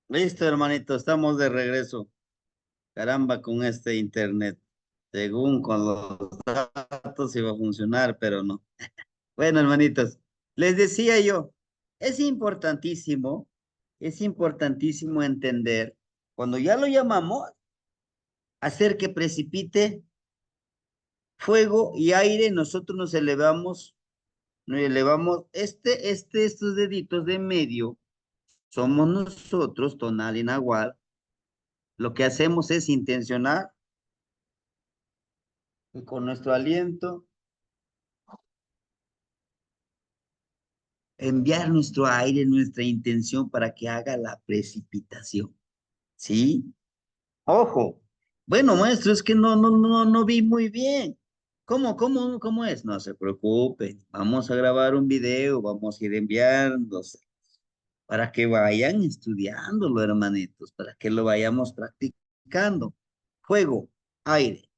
Listo, hermanito, estamos de regreso. Caramba, con este internet. Según con los datos iba a funcionar, pero no. Bueno, hermanitos, les decía yo, es importantísimo entender, cuando ya lo llamamos, hacer que precipite fuego y aire, nosotros nos elevamos, estos deditos de medio, somos nosotros, tonal y nahual, lo que hacemos es intencionar y con nuestro aliento enviar nuestro aire, nuestra intención para que haga la precipitación, ¿sí? Ojo, bueno, maestro, es que no vi muy bien. ¿Cómo es? No se preocupe, vamos a grabar un video, vamos a ir enviándose para que vayan estudiándolo, hermanitos, para que lo vayamos practicando. Fuego, aire.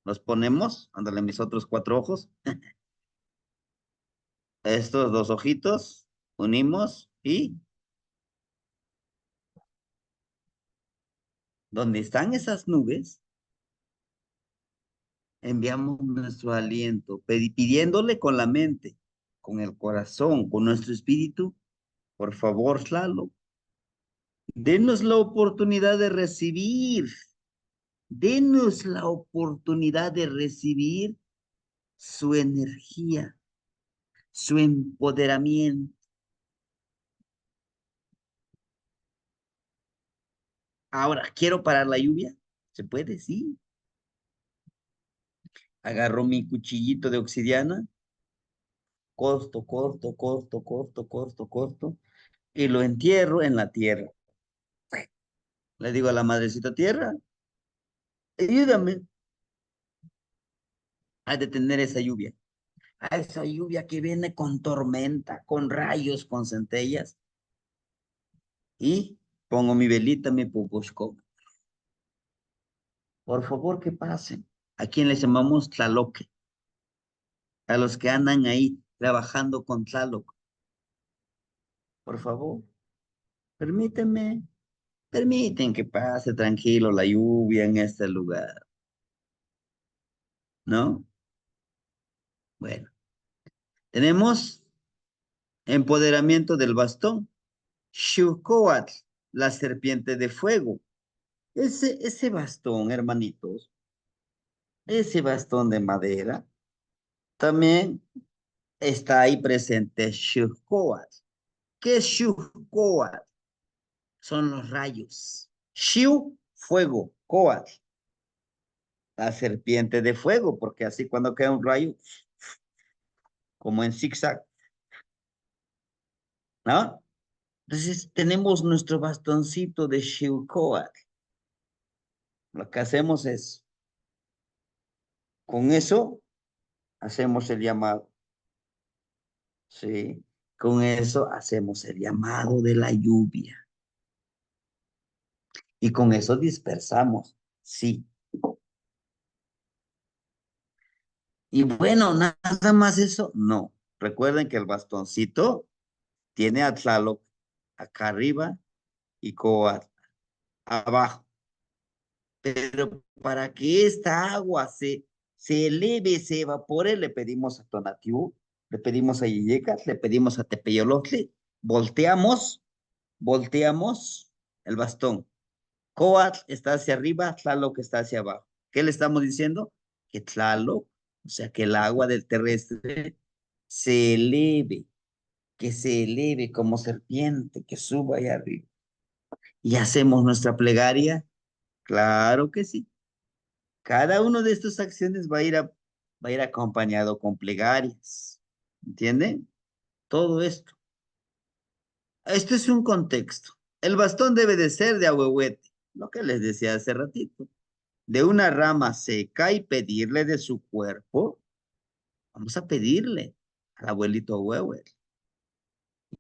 Los ponemos, ándale mis otros 4 ojos, estos 2 ojitos, unimos y donde están esas nubes, enviamos nuestro aliento, pidiéndole con la mente, con el corazón, con nuestro espíritu, por favor, Lalo, denos la oportunidad de recibir, denos la oportunidad de recibir su energía, su empoderamiento. Ahora, ¿quiero parar la lluvia? ¿Se puede? Sí. Agarro mi cuchillito de obsidiana, corto, y lo entierro en la tierra. Le digo a la madrecita tierra, ayúdame a detener esa lluvia. A esa lluvia que viene con tormenta, con rayos, con centellas. Y pongo mi velita, mi pupusco. Por favor, que pasen. ¿A quién les llamamos Tlaloque? A los que andan ahí trabajando con Tlaloc. Por favor, permíteme, Permiten que pase tranquilo la lluvia en este lugar, ¿no? Bueno, tenemos empoderamiento del bastón. Xucoatl, la serpiente de fuego. Ese bastón, hermanitos, ese bastón de madera, también está ahí presente Xucoatl. ¿Qué es Xucoatl? Son los rayos. Xiu, fuego, coatl, la serpiente de fuego, porque así cuando queda un rayo, como en zigzag, ¿no? Entonces tenemos nuestro bastoncito de Xiucoatl. Lo que hacemos es, con eso, hacemos el llamado, ¿sí? Con eso hacemos el llamado de la lluvia. Y con eso dispersamos, sí. Y bueno, nada más eso, no. Recuerden que el bastoncito tiene a Tlaloc acá arriba y Coatl abajo. Pero para que esta agua se eleve, se evapore, le pedimos a Tonatiuh, le pedimos a Yiyecatl, le pedimos a Tepeyolotli, volteamos el bastón. Coatl está hacia arriba, Tlaloc está hacia abajo. ¿Qué le estamos diciendo? Que Tlaloc, o sea, que el agua del terrestre se eleve, que se eleve como serpiente, que suba allá arriba. ¿Y hacemos nuestra plegaria? Claro que sí. Cada uno de estas acciones va a ir acompañado con plegarias. ¿Entienden? Todo esto. Esto es un contexto. El bastón debe de ser de ahuehuete, lo que les decía hace ratito. De una rama seca y pedirle de su cuerpo. Vamos a pedirle al abuelito ahuehuete.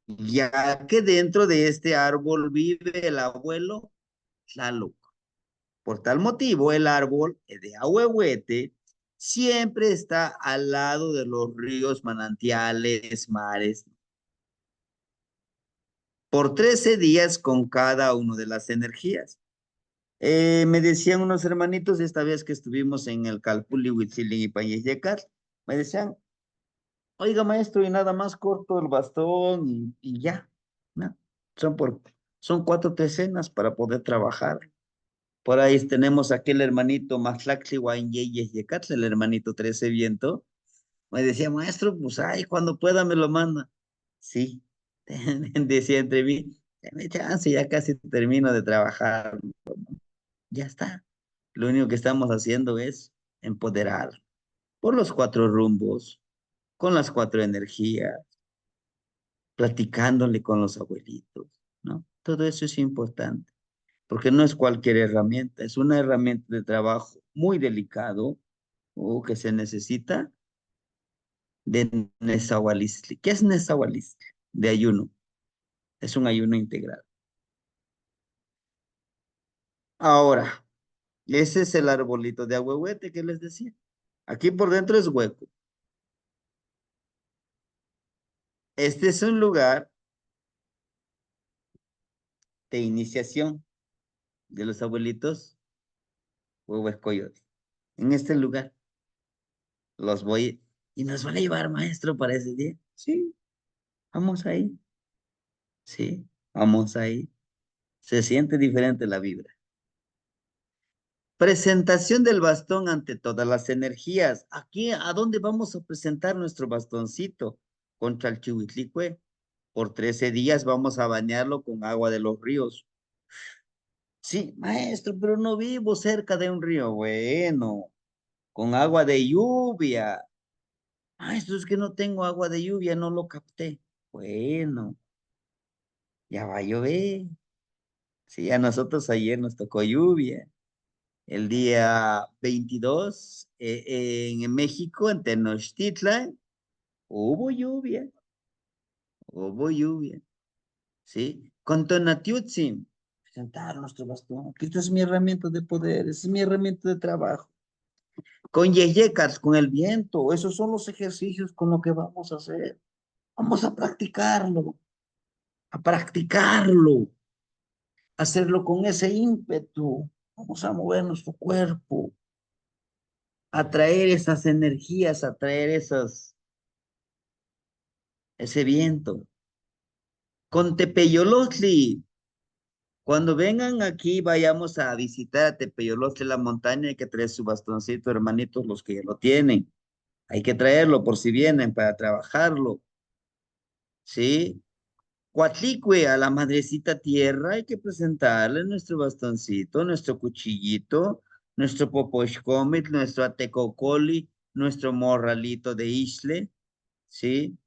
Ya que dentro de este árbol vive el abuelo Tlaloc. Por tal motivo, el árbol de ahuehuete siempre está al lado de los ríos, manantiales, mares, por 13 días con cada una de las energías. Me decían unos hermanitos esta vez que estuvimos en el Calpuli, Huitzilin y Payeyecar, me decían, oiga maestro, y nada más corto el bastón y ya, ¿no? Son 4 decenas para poder trabajar. Por ahí tenemos aquel hermanito Maxlaxi Yeyes Yecatl, el hermanito 13 Viento. Me decía, maestro, pues ay, cuando pueda me lo manda. Sí, decía entre mí, dame chance, ya casi termino de trabajar. Ya está. Lo único que estamos haciendo es empoderar por los 4 rumbos, con las 4 energías, platicándole con los abuelitos, ¿no? Todo eso es importante, porque no es cualquier herramienta, es una herramienta de trabajo muy delicado o que se necesita de Nezahualistli. ¿Qué es Nezahualistli? De ayuno. Es un ayuno integral. Ahora, ese es el arbolito de ahuehuete que les decía. Aquí por dentro es hueco. Este es un lugar de iniciación de los abuelitos Huehuescoyot. En este lugar los voy y nos van a llevar maestro para ese día. Sí, vamos ahí. Sí, vamos ahí. Se siente diferente la vibra. Presentación del bastón ante todas las energías. Aquí, ¿a dónde vamos a presentar nuestro bastoncito? Contra el Chihuitlicue. Por 13 días vamos a bañarlo con agua de los ríos. Sí, maestro, pero no vivo cerca de un río. Bueno, con agua de lluvia. Maestro, es que no tengo agua de lluvia, no lo capté. Bueno, ya va a llover. Sí, a nosotros ayer nos tocó lluvia. El día 22 en México, en Tenochtitlan, hubo lluvia, ¿sí? Con Tonatiutzin, presentar nuestro bastón, que esto es mi herramienta de poder, es mi herramienta de trabajo. Con Yeyecas, con el viento, esos son los ejercicios con lo que vamos a hacer. Vamos a practicarlo, a practicarlo. hacerlo con ese ímpetu. Vamos a mover nuestro cuerpo, atraer esas energías, atraer ese viento. Con Tepeyolotli, cuando vengan aquí, vayamos a visitar a Tepeyolotli, la montaña, hay que traer su bastoncito, hermanitos, los que ya lo tienen. Hay que traerlo por si vienen para trabajarlo, ¿sí? Coatlicue, a la madrecita tierra, hay que presentarle nuestro bastoncito, nuestro cuchillito, nuestro poposhkomit, nuestro atecocoli, nuestro morralito de isle, ¿sí?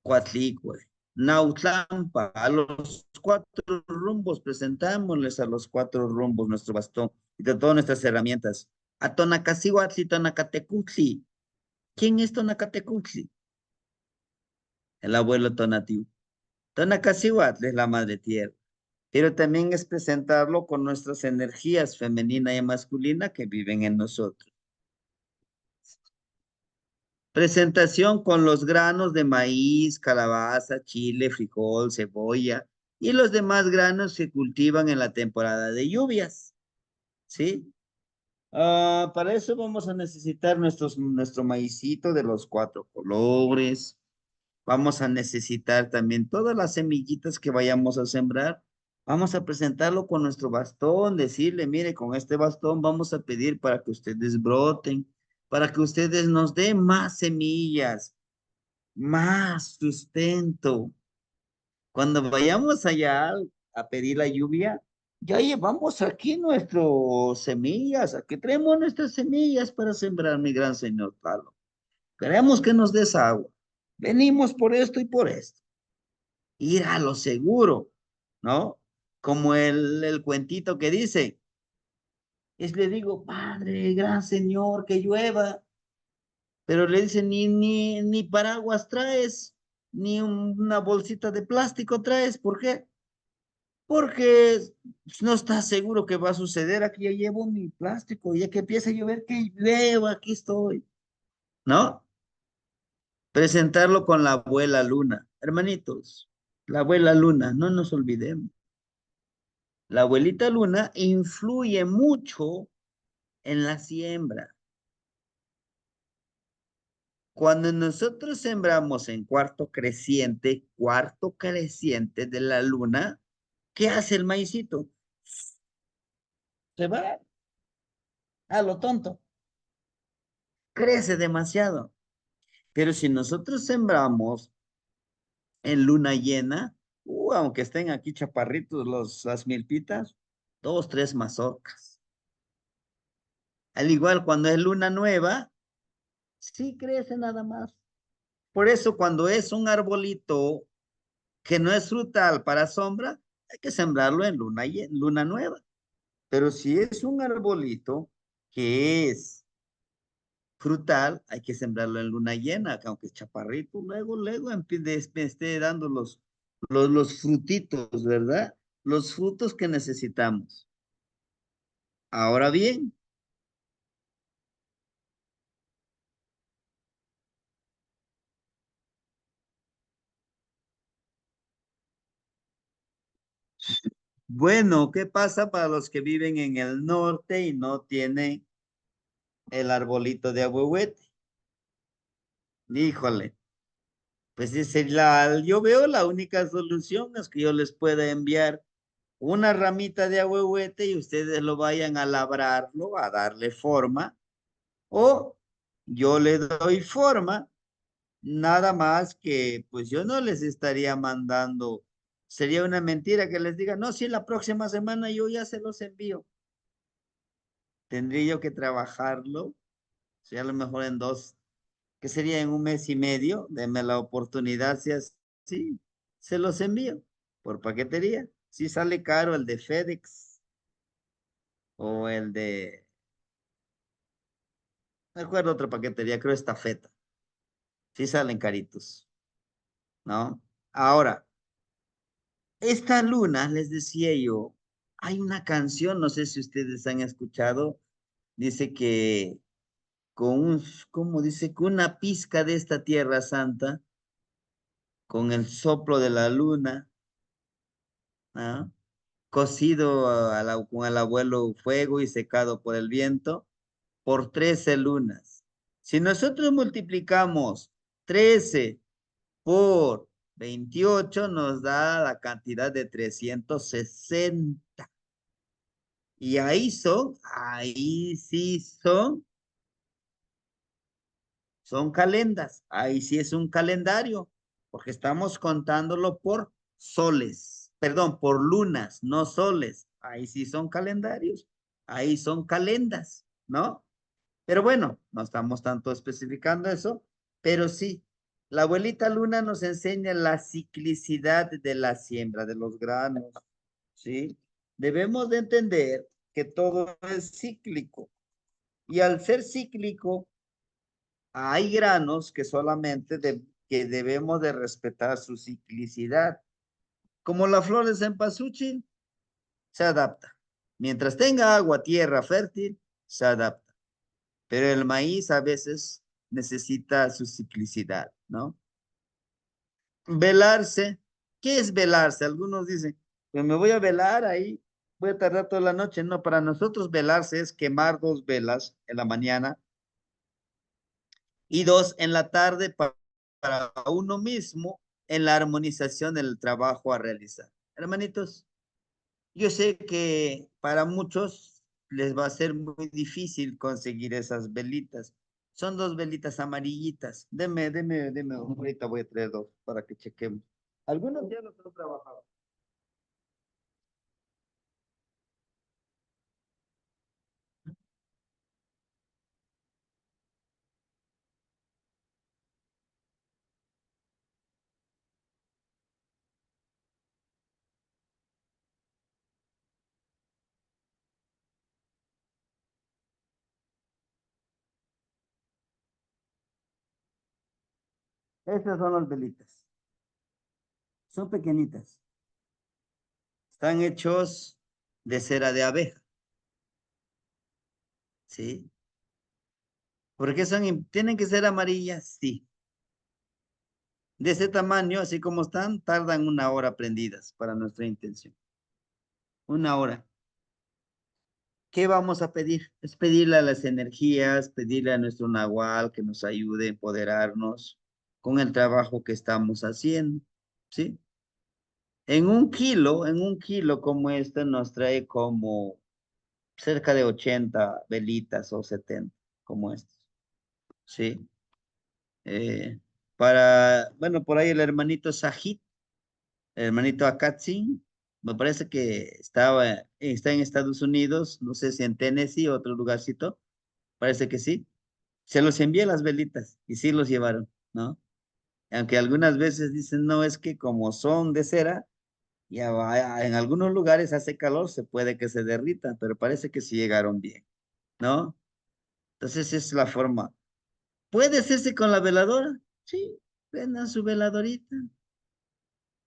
Coatlicue. Nautlampa, a los cuatro rumbos, presentámosles a los cuatro rumbos nuestro bastón y de todas nuestras herramientas. A Tonacasihuatli, Tonacatecutli. ¿Quién es Tonacatecutli? El abuelo Tonatiuh. Tonacasihuatl es la madre tierra, pero también es presentarlo con nuestras energías femenina y masculina que viven en nosotros. Presentación con los granos de maíz, calabaza, chile, frijol, cebolla y los demás granos que cultivan en la temporada de lluvias, ¿sí? Para eso vamos a necesitar nuestro maicito de los cuatro colores. Vamos a necesitar también todas las semillitas que vayamos a sembrar. Vamos a presentarlo con nuestro bastón, decirle, mire, con este bastón vamos a pedir para que ustedes broten, para que ustedes nos den más semillas, más sustento. Cuando vayamos allá a pedir la lluvia, ya llevamos aquí nuestras semillas, aquí traemos nuestras semillas para sembrar, mi gran señor Pablo. Queremos que nos des agua. Venimos por esto y por esto. Ir a lo seguro, ¿no? Como el cuentito que dice, le digo, Padre, gran Señor, que llueva, pero le dice, ni paraguas traes, ni una bolsita de plástico traes, ¿por qué? Porque no estás seguro que va a suceder, aquí ya llevo mi plástico, ya que empiece a llover, que llueva, aquí estoy, ¿no? Presentarlo con la abuela Luna. Hermanitos, la abuela Luna, no nos olvidemos. La abuelita Luna influye mucho en la siembra. Cuando nosotros sembramos en cuarto creciente de la luna, ¿qué hace el maicito? Se va a lo tonto. Crece demasiado. Pero si nosotros sembramos en luna llena, aunque estén aquí chaparritos las milpitas, dos, tres mazorcas. Al igual cuando es luna nueva, sí crece nada más. Por eso cuando es un arbolito que no es frutal para sombra, hay que sembrarlo en luna nueva. Pero si es un arbolito que es frutal, hay que sembrarlo en luna llena, que aunque es chaparrito, luego esté dando los frutitos, ¿verdad? Los frutos que necesitamos. Ahora bien, bueno, ¿qué pasa para los que viven en el norte y no tienen el arbolito de ahuehuete? Híjole, pues yo veo la única solución es que yo les pueda enviar una ramita de ahuehuete y ustedes lo vayan a labrarlo, a darle forma, o yo le doy forma, nada más que pues yo no les estaría mandando, sería una mentira que les diga, no, sí, la próxima semana yo ya se los envío. Tendría yo que trabajarlo, si a lo mejor en que sería en un mes y medio, denme la oportunidad, si así, se los envío por paquetería. Si sale caro el de FedEx o el de, me acuerdo otra paquetería, creo Estafeta. Sí salen caritos, ¿no? Ahora, esta luna, les decía yo, hay una canción, no sé si ustedes han escuchado, dice que ¿cómo dice? Con una pizca de esta tierra santa, con el soplo de la luna, ¿no? Cocido con el abuelo fuego y secado por el viento, por 13 lunas. Si nosotros multiplicamos 13 por 28, nos da la cantidad de 360. Y ahí sí son calendas. Ahí sí es un calendario, porque estamos contándolo por soles, perdón, por lunas, no soles. Ahí sí son calendarios, ahí son calendas, ¿no? Pero bueno, no estamos tanto especificando eso, pero sí, la abuelita Luna nos enseña la ciclicidad de la siembra de los granos, ¿sí? Debemos de entender que todo es cíclico y al ser cíclico, hay granos que que debemos de respetar su ciclicidad. Como la flor de cempasúchil, se adapta. Mientras tenga agua, tierra fértil, se adapta. Pero el maíz a veces necesita su ciclicidad, ¿no? Velarse. ¿Qué es velarse? Algunos dicen, pues me voy a velar ahí, voy a tardar toda la noche. No, para nosotros velarse es quemar 2 velas en la mañana y 2 en la tarde para uno mismo en la armonización del trabajo a realizar. Hermanitos, yo sé que para muchos les va a ser muy difícil conseguir esas velitas. Son 2 velitas amarillitas. Deme, ahorita voy a traer 2 para que chequemos. Algunos ya los he trabajado. Estas son las velitas. Son pequeñitas. Están hechos de cera de abeja. ¿Sí? ¿Por qué tienen que ser amarillas? Sí. De ese tamaño, así como están, tardan 1 hora prendidas para nuestra intención. 1 hora. ¿Qué vamos a pedir? Es pedirle a las energías, pedirle a nuestro Nahual que nos ayude a empoderarnos con el trabajo que estamos haciendo, ¿sí? En un kilo como este nos trae como cerca de 80 velitas o 70 como estas, ¿sí? Eh, bueno, por ahí el hermanito Sajid, el hermanito Akatzin, me parece que está en Estados Unidos, no sé si en Tennessee o otro lugarcito, parece que sí. Se los envié las velitas y sí los llevaron, ¿no? Aunque algunas veces dicen, no, es que como son de cera, en algunos lugares hace calor, se puede que se derritan, pero parece que sí llegaron bien, ¿no? Entonces esa es la forma. ¿Puede hacerse con la veladora? Sí, prendan su veladorita.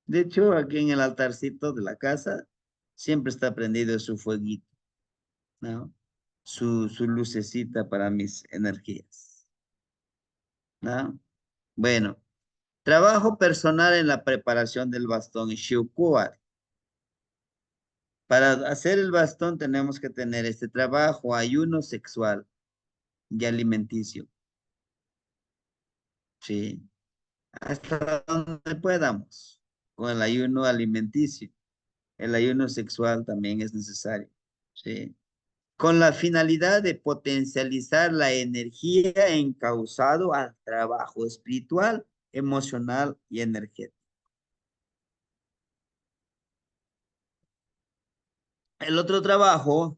De hecho, aquí en el altarcito de la casa siempre está prendido su fueguito, ¿no? Su lucecita para mis energías, ¿no? Bueno, trabajo personal en la preparación del bastón Shiukuar. Para hacer el bastón tenemos que tener este trabajo, ayuno sexual y alimenticio, ¿sí? Hasta donde podamos, con el ayuno alimenticio. El ayuno sexual también es necesario, ¿sí? Con la finalidad de potencializar la energía encauzado al trabajo espiritual, emocional y energético. El otro trabajo,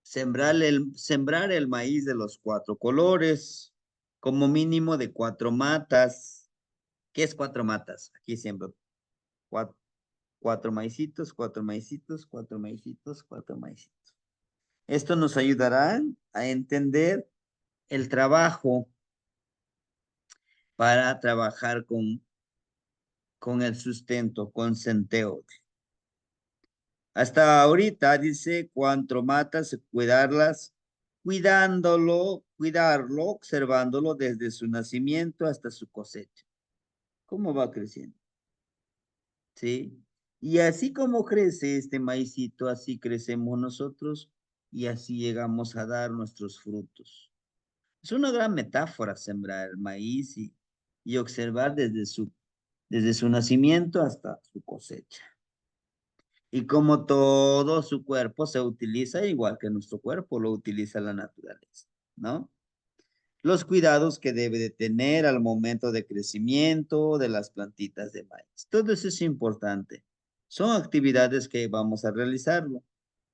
sembrar el maíz de los 4 colores, como mínimo de 4 matas. ¿Qué es 4 matas? Aquí siembro 4 maicitos, 4 maicitos, 4 maicitos, 4 maicitos. Esto nos ayudará a entender el trabajo para trabajar con el sustento, con centeo. Hasta ahorita dice 4 matas, cuidarlo, observándolo desde su nacimiento hasta su cosecha. ¿Cómo va creciendo? ¿Sí? Y así como crece este maicito, así crecemos nosotros y así llegamos a dar nuestros frutos. Es una gran metáfora sembrar el maíz y observar desde su nacimiento hasta su cosecha. Y como todo su cuerpo se utiliza igual que nuestro cuerpo lo utiliza la naturaleza, ¿no? Los cuidados que debe de tener al momento de crecimiento de las plantitas de maíz. Todo eso es importante. Son actividades que vamos a realizarlo.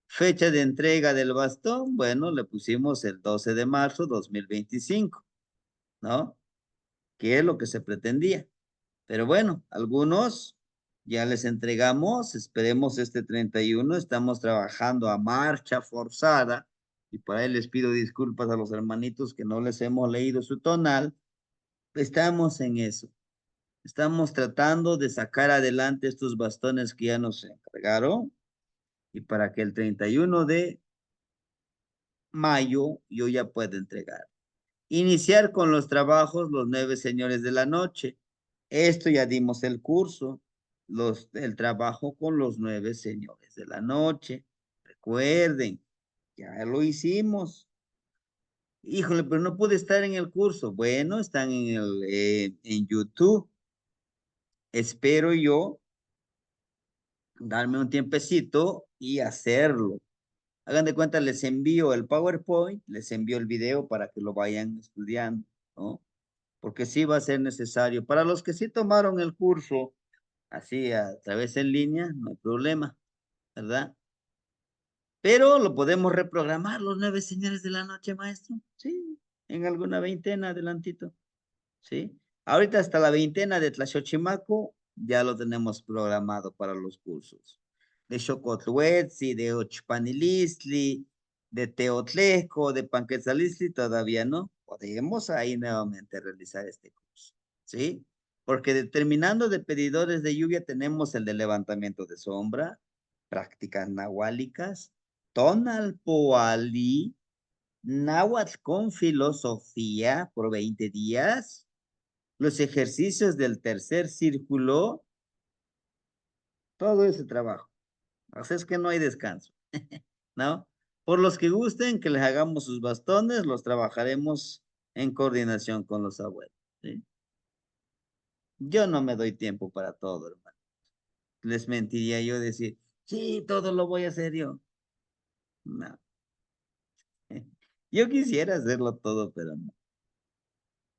Fecha de entrega del bastón, bueno, le pusimos el 12 de marzo 2025, ¿no? Que es lo que se pretendía. Pero bueno, algunos ya les entregamos, esperemos este 31, estamos trabajando a marcha forzada y por ahí les pido disculpas a los hermanitos que no les hemos leído su tonal. Estamos en eso. Estamos tratando de sacar adelante estos bastones que ya nos encargaron y para que el 31 de mayo yo ya pueda entregar. Iniciar con los trabajos los 9 señores de la noche. Esto ya dimos el curso, el trabajo con los 9 señores de la noche. Recuerden, ya lo hicimos. Híjole, pero no pude estar en el curso. Bueno, están en YouTube. Espero yo darme un tiempecito y hacerlo. Hagan de cuenta, les envío el PowerPoint, les envío el video para que lo vayan estudiando, ¿no? Porque sí va a ser necesario. Para los que sí tomaron el curso, así a través en línea, no hay problema, ¿verdad? Pero lo podemos reprogramar los 9 señores de la noche, maestro. Sí, en alguna veintena adelantito, ¿sí? Ahorita hasta la veintena de Tlaxochimaco ya lo tenemos programado para los cursos. De Xocotluetzi, de Ochpanilistli, de Teotleco, de Panquetzalistli, todavía no. Podemos ahí nuevamente realizar este curso, ¿sí? Porque determinando de pedidores de lluvia tenemos el de levantamiento de sombra, prácticas nahuálicas, tonalpoali, náhuatl con filosofía por 20 días, los ejercicios del tercer círculo, todo ese trabajo. O sea, es que no hay descanso, ¿no? Por los que gusten que les hagamos sus bastones, los trabajaremos en coordinación con los abuelos, ¿sí? Yo no me doy tiempo para todo, hermano. Les mentiría yo decir, sí, todo lo voy a hacer yo. No. Yo quisiera hacerlo todo, pero no.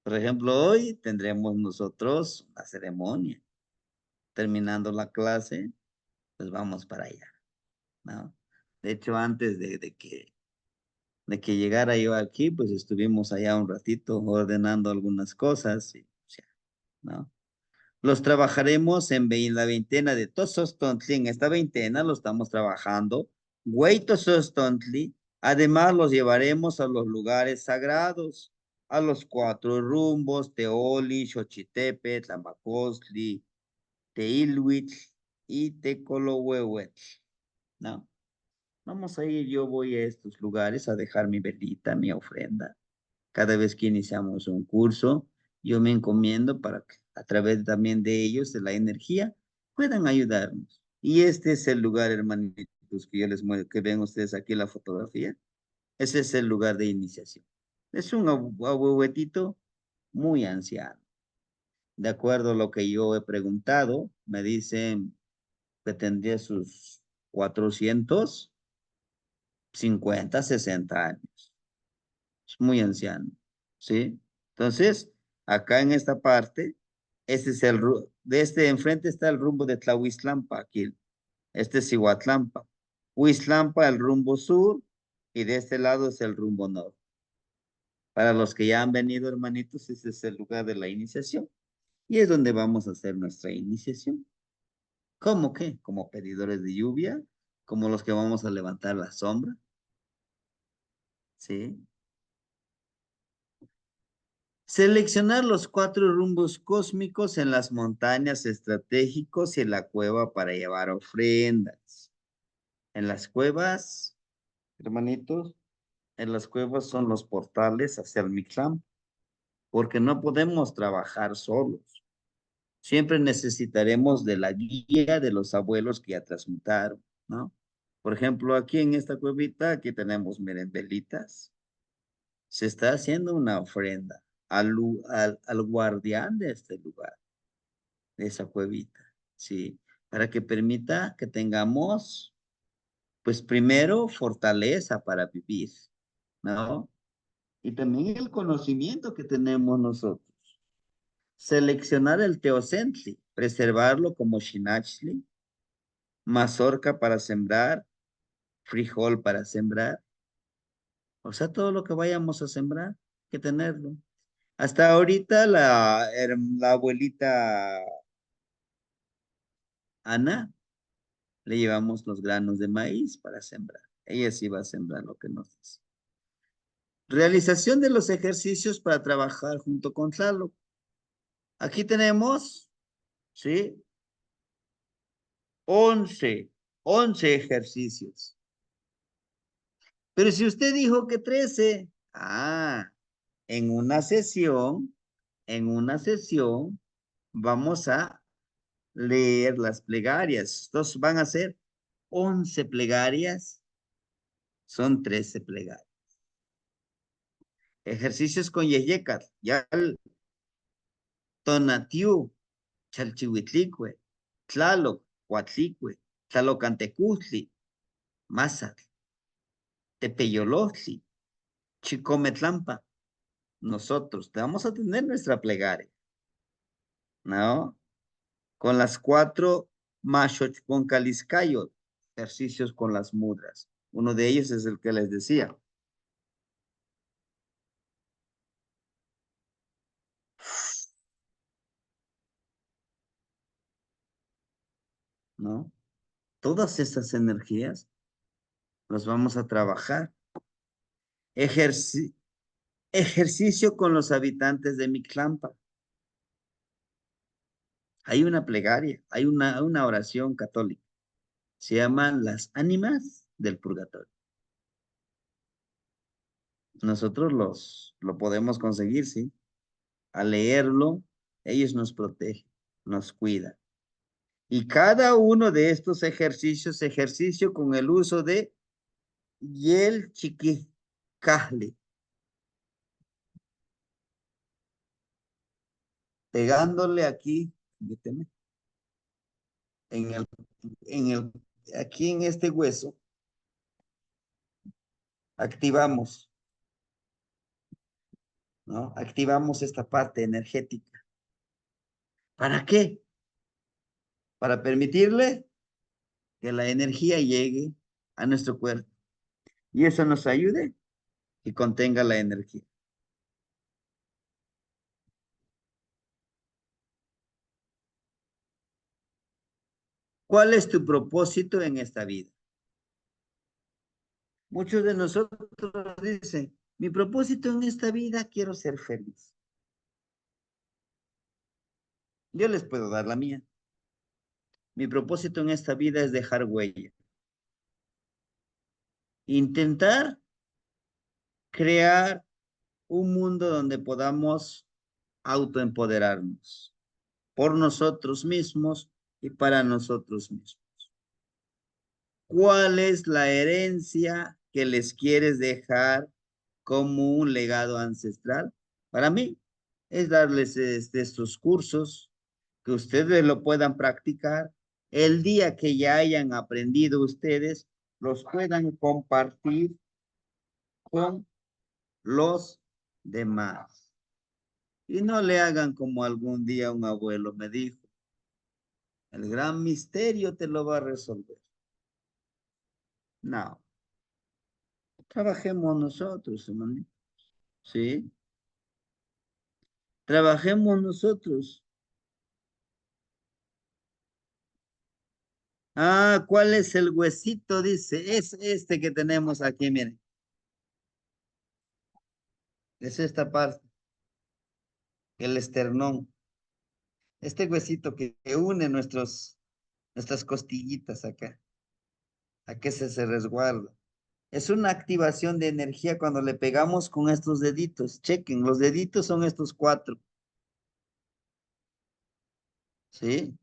Por ejemplo, hoy tendremos nosotros una ceremonia. Terminando la clase, pues vamos para allá, ¿no? De hecho, antes de que llegara yo aquí, pues estuvimos allá un ratito ordenando algunas cosas, y, o sea, ¿no? Los trabajaremos la veintena de Tosostontli. En esta veintena lo estamos trabajando. Güey Tosostontli. Además, los llevaremos a los lugares sagrados, a los 4 rumbos, Teoli, Xochitepe, Tlamacostli, Teilhuitl y Tecolohuehuetl, ¿no? Vamos a ir, yo voy a estos lugares a dejar mi velita, mi ofrenda. Cada vez que iniciamos un curso, yo me encomiendo para que a través también de ellos, de la energía, puedan ayudarnos. Y este es el lugar, hermanitos, que yo les muestro, que ven ustedes aquí en la fotografía. Ese es el lugar de iniciación. Es un abuelito muy anciano. De acuerdo a lo que yo he preguntado, me dicen que tendría sus 450, 60 años. Es muy anciano, ¿sí? Entonces, acá en esta parte, este es de este enfrente está el rumbo de Tlahuiztlampa, aquí. Este es Iguatlampa. Huiztlampa, el rumbo sur, y de este lado es el rumbo norte. Para los que ya han venido, hermanitos, ese es el lugar de la iniciación. Y es donde vamos a hacer nuestra iniciación. ¿Cómo qué? Como pedidores de lluvia, como los que vamos a levantar la sombra, ¿sí? Seleccionar los 4 rumbos cósmicos en las montañas estratégicos y en la cueva para llevar ofrendas. En las cuevas, hermanitos, en las cuevas son los portales hacia el Mictlán, porque no podemos trabajar solos. Siempre necesitaremos de la guía de los abuelos que ya transmutaron, ¿no? Por ejemplo, aquí en esta cuevita, aquí tenemos, miren, velitas. Se está haciendo una ofrenda al guardián de este lugar, de esa cuevita, ¿sí? Para que permita que tengamos, pues primero, fortaleza para vivir, ¿no? Y también el conocimiento que tenemos nosotros. Seleccionar el teocentli, preservarlo como shinachli, mazorca para sembrar, frijol para sembrar. O sea, todo lo que vayamos a sembrar, hay que tenerlo. Hasta ahorita la abuelita Ana le llevamos los granos de maíz para sembrar. Ella sí va a sembrar lo que nos dice. Realización de los ejercicios para trabajar junto con Tlaloc. Aquí tenemos, ¿sí? 11 ejercicios. Pero si usted dijo que 13, en una sesión, vamos a leer las plegarias. Entonces van a ser 11 plegarias, son 13 plegarias. Ejercicios con yeyecat, ya el tonatiu, chalchihuitlicue, tlaloc, huatlicue, tlalocantecutli, mazatl, tepeyolotli, chicometlampa. Nosotros vamos a tener nuestra plegaria, ¿no? Con las 4 machochponcaliscayot, ejercicios con las mudras. Uno de ellos es el que les decía. ¿No? Todas esas energías las vamos a trabajar. Ejercicio con los habitantes de Mictlampa. Hay una plegaria, hay una oración católica. Se llaman las ánimas del purgatorio. Nosotros lo podemos conseguir, ¿sí? Al leerlo, ellos nos protegen, nos cuidan. Y cada uno de estos ejercicios, ejercicio con el uso de Yel Chiquicajli, pegándole aquí, permíteme, en el, aquí en este hueso, activamos, ¿no? Activamos esta parte energética. ¿Para qué? Para permitirle que la energía llegue a nuestro cuerpo y eso nos ayude y contenga la energía. ¿Cuál es tu propósito en esta vida? Muchos de nosotros dicen, mi propósito en esta vida, quiero ser feliz. Yo les puedo dar la mía. Mi propósito en esta vida es dejar huella. Intentar crear un mundo donde podamos autoempoderarnos por nosotros mismos y para nosotros mismos. ¿Cuál es la herencia que les quieres dejar como un legado ancestral? Para mí es darles estos cursos que ustedes lo puedan practicar. El día que ya hayan aprendido ustedes, los puedan compartir con los demás. Y no le hagan como algún día un abuelo me dijo, el gran misterio te lo va a resolver. No. Trabajemos nosotros, hermano. ¿Sí? Trabajemos nosotros. ¿Cuál es el huesito? Dice, es este que tenemos aquí, miren. Es esta parte, el esternón. Este huesito que une nuestras costillitas acá. A que se resguarda. Es una activación de energía cuando le pegamos con estos deditos. Chequen, los deditos son estos 4. ¿Sí?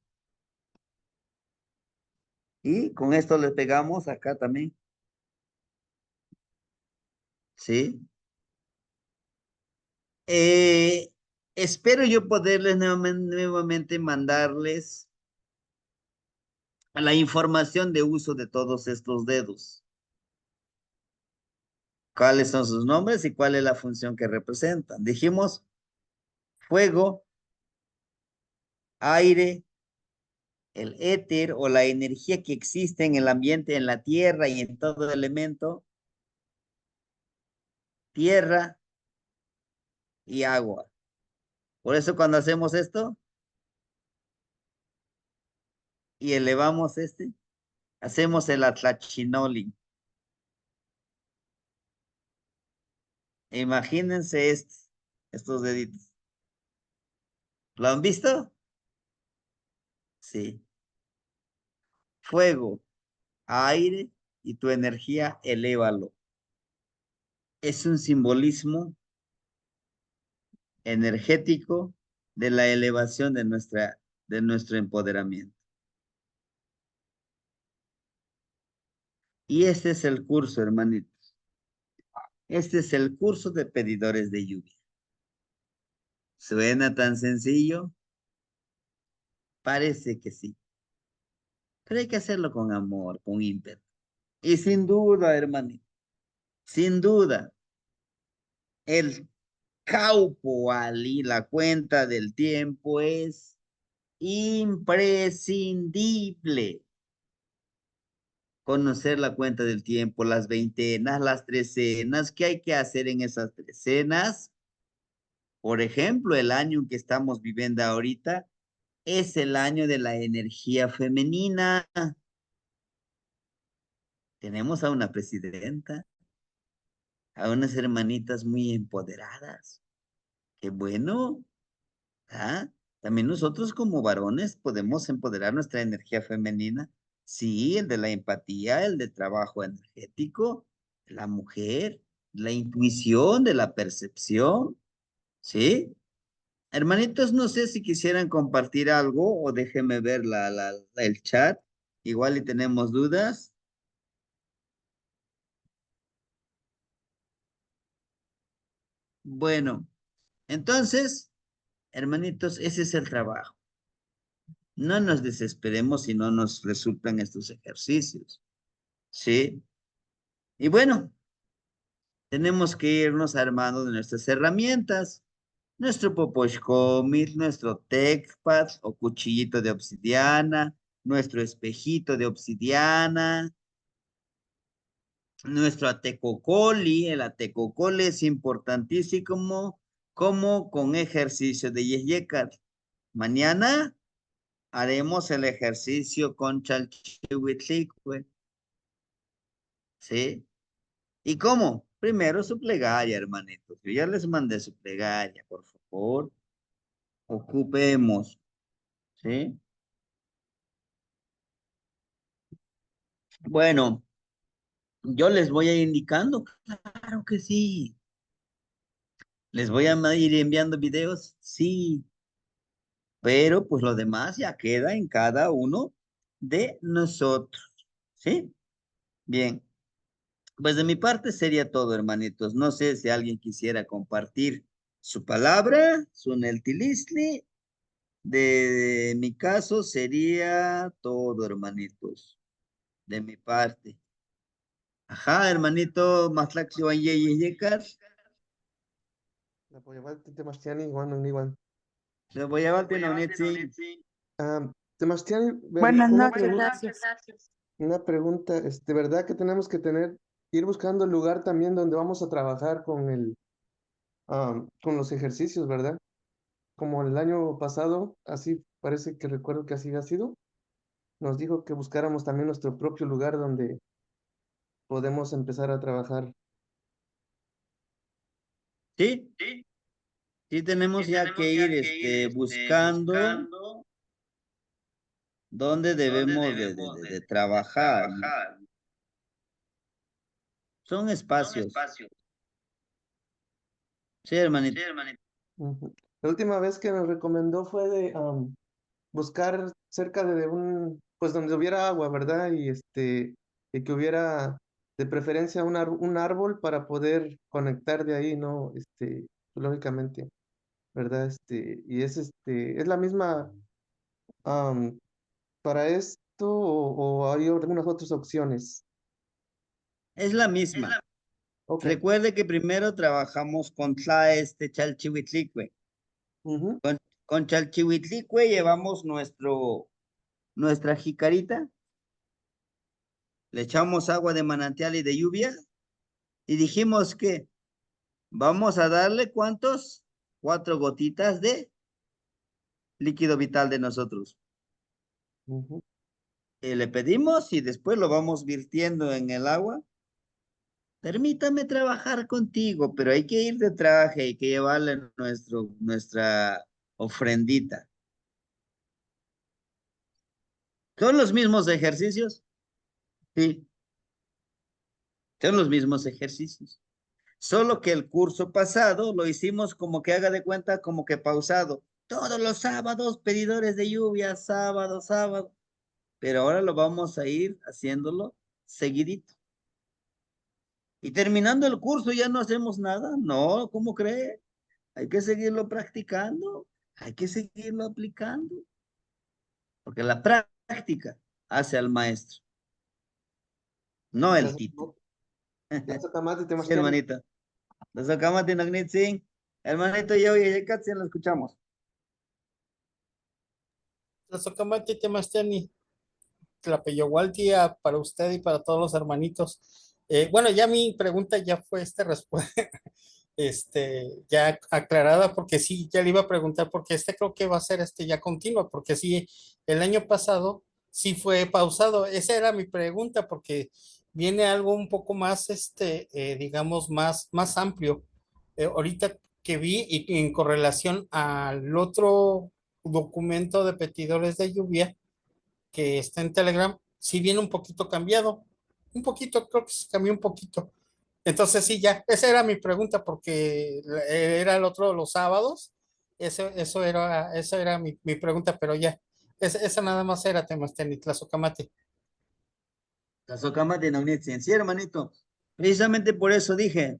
Y con esto le pegamos acá también. ¿Sí? Espero yo poderles nuevamente mandarles la información de uso de todos estos dedos. ¿Cuáles son sus nombres y cuál es la función que representan? Dijimos fuego, aire, el éter o la energía que existe en el ambiente, en la tierra y en todo elemento, tierra y agua. Por eso cuando hacemos esto y elevamos este, hacemos el atlachinoli. Imagínense estos deditos. ¿Lo han visto? Sí. Fuego, aire y tu energía, elévalo. Es un simbolismo energético de la elevación de nuestro empoderamiento. Y este es el curso, hermanitos. Este es el curso de pedidores de lluvia. ¿Suena tan sencillo? Parece que sí. Pero hay que hacerlo con amor, con ímpetu. Y sin duda, hermanito, sin duda, el Caupo Ali, la cuenta del tiempo es imprescindible. Conocer la cuenta del tiempo, las veintenas, las trecenas, ¿qué hay que hacer en esas trecenas? Por ejemplo, el año que estamos viviendo ahorita es el año de la energía femenina. Tenemos a una presidenta, a unas hermanitas muy empoderadas. Qué bueno. ¿Ah? También nosotros como varones podemos empoderar nuestra energía femenina. Sí, el de la empatía, el de trabajo energético, la mujer, la intuición, de la percepción. ¿Sí? Hermanitos, no sé si quisieran compartir algo o déjenme ver el chat. Igual y tenemos dudas. Bueno, entonces, hermanitos, ese es el trabajo. No nos desesperemos si no nos resultan estos ejercicios. ¿Sí? Y bueno, tenemos que irnos armando de nuestras herramientas. Nuestro Poposhkomit, nuestro TechPad o cuchillito de obsidiana, nuestro espejito de obsidiana, nuestro Atecocoli. El Atecocoli es importantísimo como con ejercicio de Yeyekat. Mañana haremos el ejercicio con Chalchihuitlicue. ¿Sí? ¿Y cómo? Primero su plegaria, hermanitos. Yo ya les mandé su plegaria, por favor. Ocupemos, ¿sí? Bueno, yo les voy a ir indicando, claro que sí. Les voy a ir enviando videos, sí. Pero pues lo demás ya queda en cada uno de nosotros, ¿sí? Bien. Pues de mi parte sería todo, hermanitos. No sé si alguien quisiera compartir su palabra, su neltilisli. De mi caso sería todo, hermanitos, de mi parte. Ajá, hermanito, Maslaxi Yekar. La Poyabal Temastiani, Juan Iguan. Le voy a dar una Temastiani, Buenas una noches, pregunta, gracias. ¿de verdad que tenemos que ir buscando el lugar también donde vamos a trabajar con los ejercicios, ¿verdad? Como el año pasado, así parece que recuerdo que así ha sido, nos dijo que buscáramos también nuestro propio lugar donde podemos empezar a trabajar. Sí, sí tenemos ya que ir buscando dónde debemos de trabajar, ¿no? Son espacios. Sí, hermanito. Ujú. La última vez que nos recomendó fue buscar cerca de pues donde hubiera agua, ¿verdad? Y que hubiera de preferencia un árbol para poder conectar de ahí, ¿no? Lógicamente, ¿verdad? Y es la misma am, para esto o hay algunas otras opciones. Es la misma. Ok. Recuerde que primero trabajamos con Chalchihuitlicue. Ujú, Con Chalchihuitlicue llevamos nuestra jicarita, le echamos agua de manantial y de lluvia y dijimos que vamos a darle ¿cuántos? 4 gotitas de líquido vital de nosotros. ujú. Le pedimos y después lo vamos virtiendo en el agua. Permítame trabajar contigo, pero hay que ir de traje, hay que llevarle nuestra ofrendita. ¿Son los mismos ejercicios? Sí, son los mismos ejercicios. Solo que el curso pasado lo hicimos como que haga de cuenta, como que pausado. Todos los sábados, pedidores de lluvia, sábado, sábado. Pero ahora lo vamos a ir haciéndolo seguidito. Y terminando el curso ya no hacemos nada. No, ¿cómo cree? Hay que seguirlo practicando. Hay que seguirlo aplicando. Porque la práctica hace al maestro, no el título. Sí, hermanita. Lo sacamos de Nagnitsin. Hermanito, yo y Yekatsin lo escuchamos. Tlazocamati Temasteni, Tlapeyowaltia para usted y para todos los hermanitos. Bueno, ya mi pregunta ya fue respuesta, ya aclarada, porque sí, ya le iba a preguntar, porque creo que va a ser ya continua, porque sí, el año pasado sí fue pausado. Esa era mi pregunta, porque viene algo un poco más, digamos, más amplio. Ahorita que vi y en correlación al otro documento de petidores de lluvia que está en Telegram, sí viene un poquito cambiado, un poquito, creo que se cambió un poquito. Entonces sí, ya, esa era mi pregunta porque era el otro de los sábados, eso era mi pregunta, pero ya, esa nada más era temas Tlazocamati. La socamate de Nagnitsin. Sí, hermanito. Precisamente por eso dije,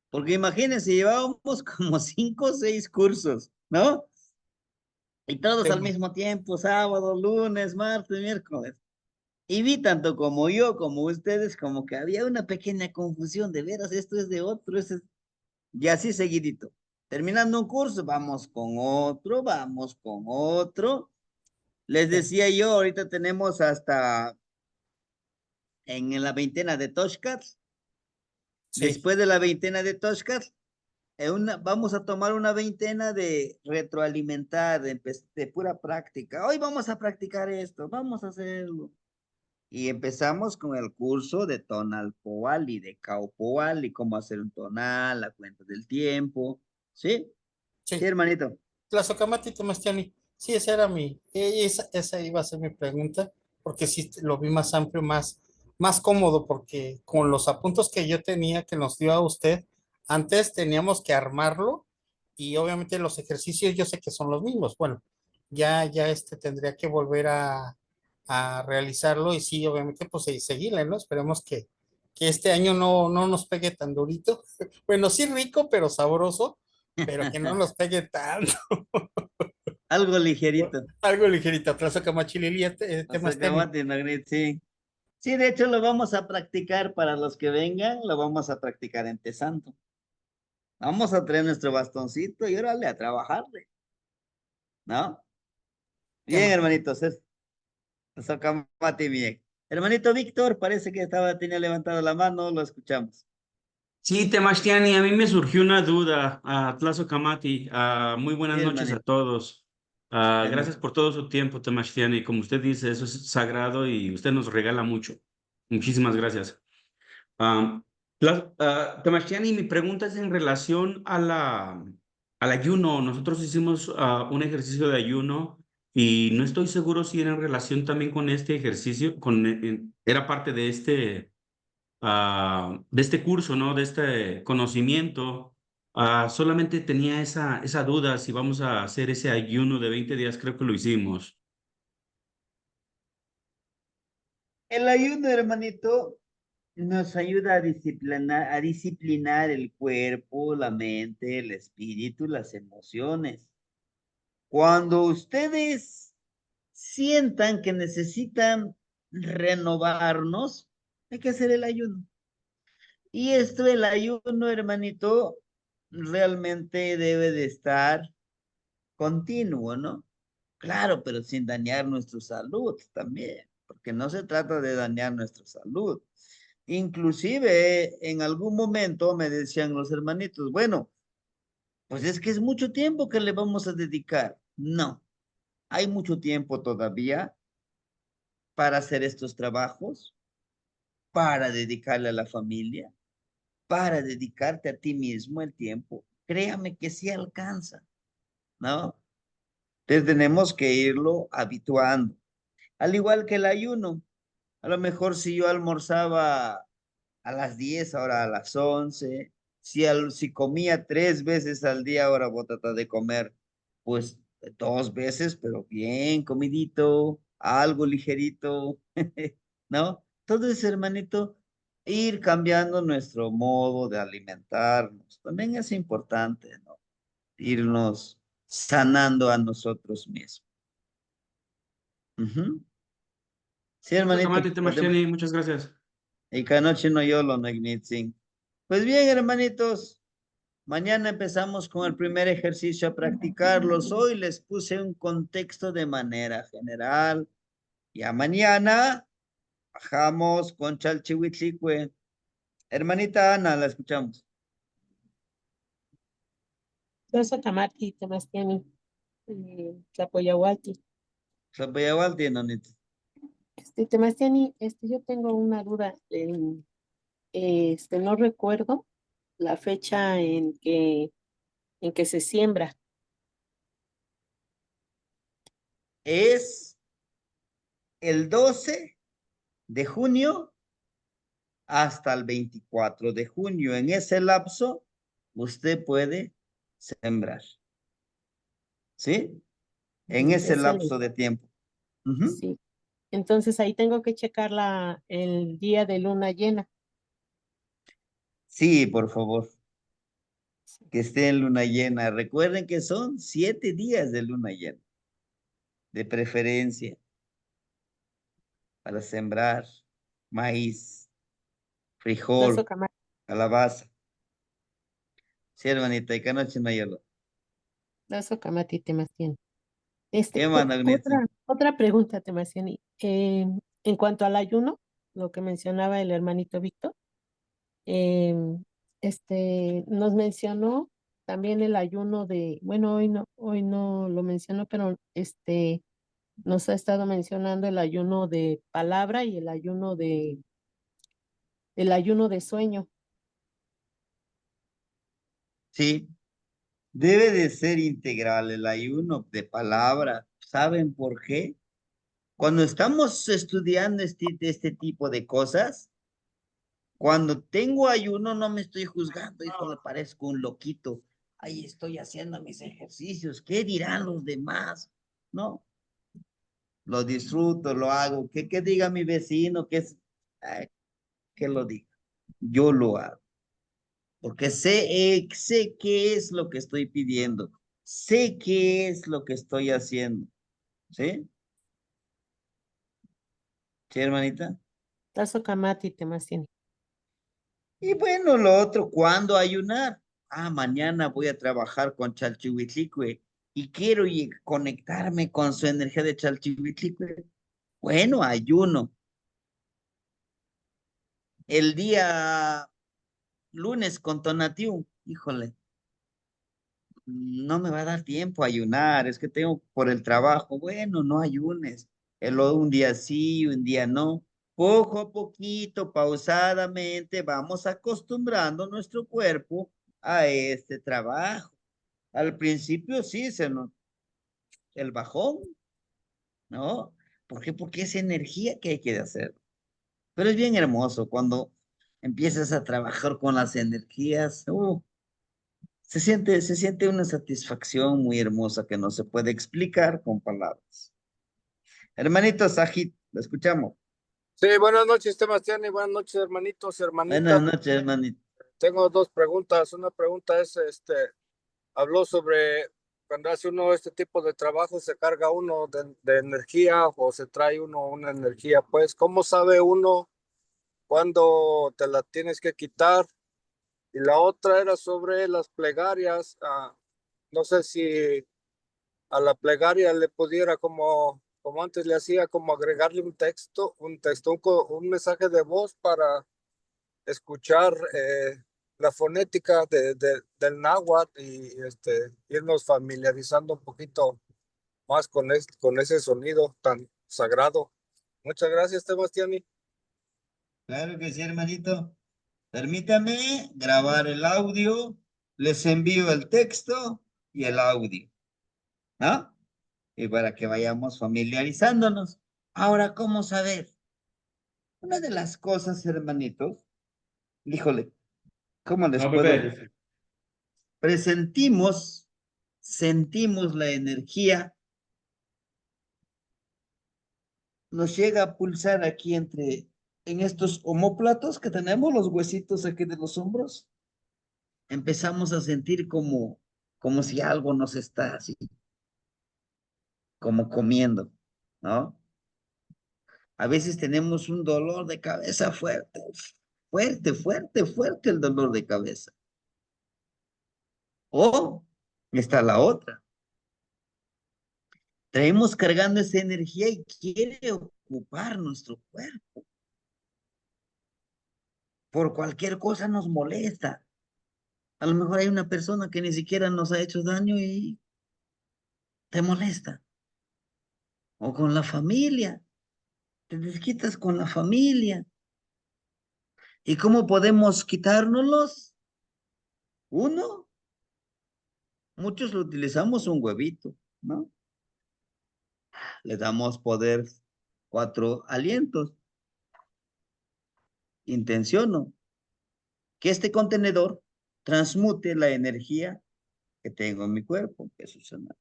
porque imagínense, llevábamos como 5 o 6 cursos, ¿no? Y todos al mismo tiempo, sábado, lunes, martes, miércoles. Y vi tanto como yo, como ustedes, como que había una pequeña confusión, de veras, esto es de otro, y así seguidito. Terminando un curso, vamos con otro, vamos con otro. Les decía yo, ahorita tenemos hasta en la veintena de Toshcats. Sí, Después de la veintena de Toshcats, vamos a tomar una veintena de retroalimentar, de pura práctica. Hoy vamos a practicar esto, vamos a hacerlo. Y empezamos con el curso de tonal poal y de cao poal y cómo hacer un tonal, la cuenta del tiempo. ¿Sí? Sí, sí, hermanito. Tlazocamati Temastiani, sí, esa iba a ser mi pregunta, porque sí lo vi más amplio, más cómodo, porque con los apuntos que yo tenía que nos dio a usted, antes teníamos que armarlo y obviamente los ejercicios yo sé que son los mismos. Bueno, ya tendría que volver a realizarlo y sí, obviamente pues seguirle, ¿no? Esperemos que este año no nos pegue tan durito. Bueno, sí rico, pero sabroso, pero que no nos pegue tanto. Algo ligerito. Algo ligerito, atraso camachililia, temas tenis. Azacamate, Nagrit, sí. Sí, de hecho lo vamos a practicar para los que vengan, lo vamos a practicar en Tesanto. Vamos a traer nuestro bastoncito y órale a trabajarle, ¿no? Bien, Temas. hermanitos, Azacamate, bien. Hermanito Víctor, parece que tenía levantado la mano, lo escuchamos. Sí, Temastiani, a mí me surgió una duda, a Tlazo Camati. Muy buenas Sí, noches a hermanito. todos. Buenas Gracias por todo su tiempo, Temastiani. Como usted dice, eso es sagrado y usted nos regala mucho. Muchísimas gracias. Ah, Temastiani, mi pregunta es en relación al ayuno. Nosotros hicimos un ejercicio de ayuno y no estoy seguro si era en relación también con este ejercicio, era parte de este curso, ¿no? De este conocimiento. Solamente tenía esa duda si vamos a hacer ese ayuno de 20 días, creo que lo hicimos. El ayuno, hermanito, nos ayuda a disciplinar el cuerpo, la mente, el espíritu, las emociones. Cuando ustedes sientan que necesitan renovarnos, hay que hacer el ayuno. Y esto, el ayuno, hermanito, realmente debe de estar continuo, ¿no? Claro, pero sin dañar nuestra salud también, porque no se trata de dañar nuestra salud. Inclusive, en algún momento me decían los hermanitos, bueno, pues es que es mucho tiempo que le vamos a dedicar. No, hay mucho tiempo todavía para hacer estos trabajos, para dedicarle a la familia, para dedicarte a ti mismo el tiempo. Créame que sí alcanza, ¿no? Entonces tenemos que irlo habituando. Al igual que el ayuno. A lo mejor si yo almorzaba a las 10, ahora a las 11. Si comía 3 veces al día, ahora voy a tratar de comer, pues 2 veces, pero bien comidito, algo ligerito, ¿no? Entonces, hermanito, ir cambiando nuestro modo de alimentarnos. También es importante, ¿no? Irnos sanando a nosotros mismos. Ujú. Sí, hermanito. Kamati Temashtiani, muchas gracias. Y canoche no yolo no ignitzin. Pues bien, hermanitos, mañana empezamos con el primer ejercicio a practicarlos. Hoy les puse un contexto de manera general. Ya mañana bajamos con Chalchihuitlicue. Hermanita Ana, la escuchamos. Dosa Tamati, Temastiani, Tlapoyahualti. Tlapoyahualti, nonito. Temastiani, yo tengo una duda. No recuerdo la fecha en que se siembra. Es el 12 de junio hasta el 24 de junio. En ese lapso, usted puede sembrar. ¿Sí? En ese lapso de tiempo. Ujú. Sí. Entonces ahí tengo que checar el día de luna llena. Sí, por favor. Que esté en luna llena. Recuerden que son 7 días de luna llena. De preferencia. Para sembrar maíz, frijol, calabaza. Sí, hermanita, y canoche no hielo. Eso Kamati Temastiani. ¿Qué manda, Otra pregunta, Temastiani. En cuanto al ayuno, lo que mencionaba el hermanito Víctor, nos mencionó también el ayuno bueno, hoy no lo mencionó, pero nos ha estado mencionando el ayuno de palabra y el ayuno de sueño. Sí, debe de ser integral el ayuno de palabra. ¿Saben por qué? Cuando estamos estudiando este tipo de cosas, cuando tengo ayuno no me estoy juzgando, hijo, me parezco un loquito. Ahí estoy haciendo mis ejercicios. ¿Qué dirán los demás? No, lo disfruto, lo hago. ¿Qué diga mi vecino? Que lo diga. Yo lo hago. Porque sé qué es lo que estoy pidiendo. Sé qué es lo que estoy haciendo. ¿Sí? ¿Sí, hermanita? Tazo Kamati Temastiani. Y bueno, lo otro, ¿cuándo ayunar? Mañana voy a trabajar con Chalchihuitlicue y quiero conectarme con su energía de Chalchihuitlicue. Bueno, ayuno. El día lunes con Tonatiu, híjole, no me va a dar tiempo a ayunar, es que tengo por el trabajo. Bueno, no ayunes. Un día sí, un día no. Poco a poquito, pausadamente, vamos acostumbrando nuestro cuerpo a este trabajo. Al principio sí, el bajón, ¿no? ¿Por qué? Porque es energía que hay que hacer. Pero es bien hermoso cuando empiezas a trabajar con las energías. Se siente una satisfacción muy hermosa que no se puede explicar con palabras. Hermanito Sajid, lo escuchamos. Sí, buenas noches, Sebastián, y buenas noches, hermanitos y hermanitas. Buenas noches, hermanito. Tengo dos preguntas. Una pregunta es, habló sobre cuando hace uno este tipo de trabajo, se carga uno de energía o se trae uno una energía. Pues, ¿cómo sabe uno cuándo te la tienes que quitar? Y la otra era sobre las plegarias. No sé si a la plegaria le pudiera como antes le hacía, como agregarle un mensaje de voz para escuchar la fonética del náhuatl y irnos familiarizando un poquito más con ese sonido tan sagrado. Muchas gracias, Sebastián. Claro que sí, hermanito. Permítame grabar el audio. Les envío el texto y el audio, ¿no? Y para que vayamos familiarizándonos. Ahora, ¿cómo saber? Una de las cosas, hermanitos, híjole, ¿cómo les No, puedo Pepe. decir? Presentimos, sentimos la energía, nos llega a pulsar aquí en estos omóplatos que tenemos, los huesitos aquí de los hombros. Empezamos a sentir como si algo nos está así, como comiendo, ¿no? A veces tenemos un dolor de cabeza fuerte, fuerte, fuerte, fuerte el dolor de cabeza. O está la otra. Traemos cargando esa energía y quiere ocupar nuestro cuerpo. Por cualquier cosa nos molesta. A lo mejor hay una persona que ni siquiera nos ha hecho daño y te molesta. O con la familia. Te desquitas con la familia. ¿Y cómo podemos quitárnoslos? Uno, muchos lo utilizamos un huevito, ¿no? Le damos poder 4 alientos. Intenciono que este contenedor transmute la energía que tengo en mi cuerpo, que es Susana.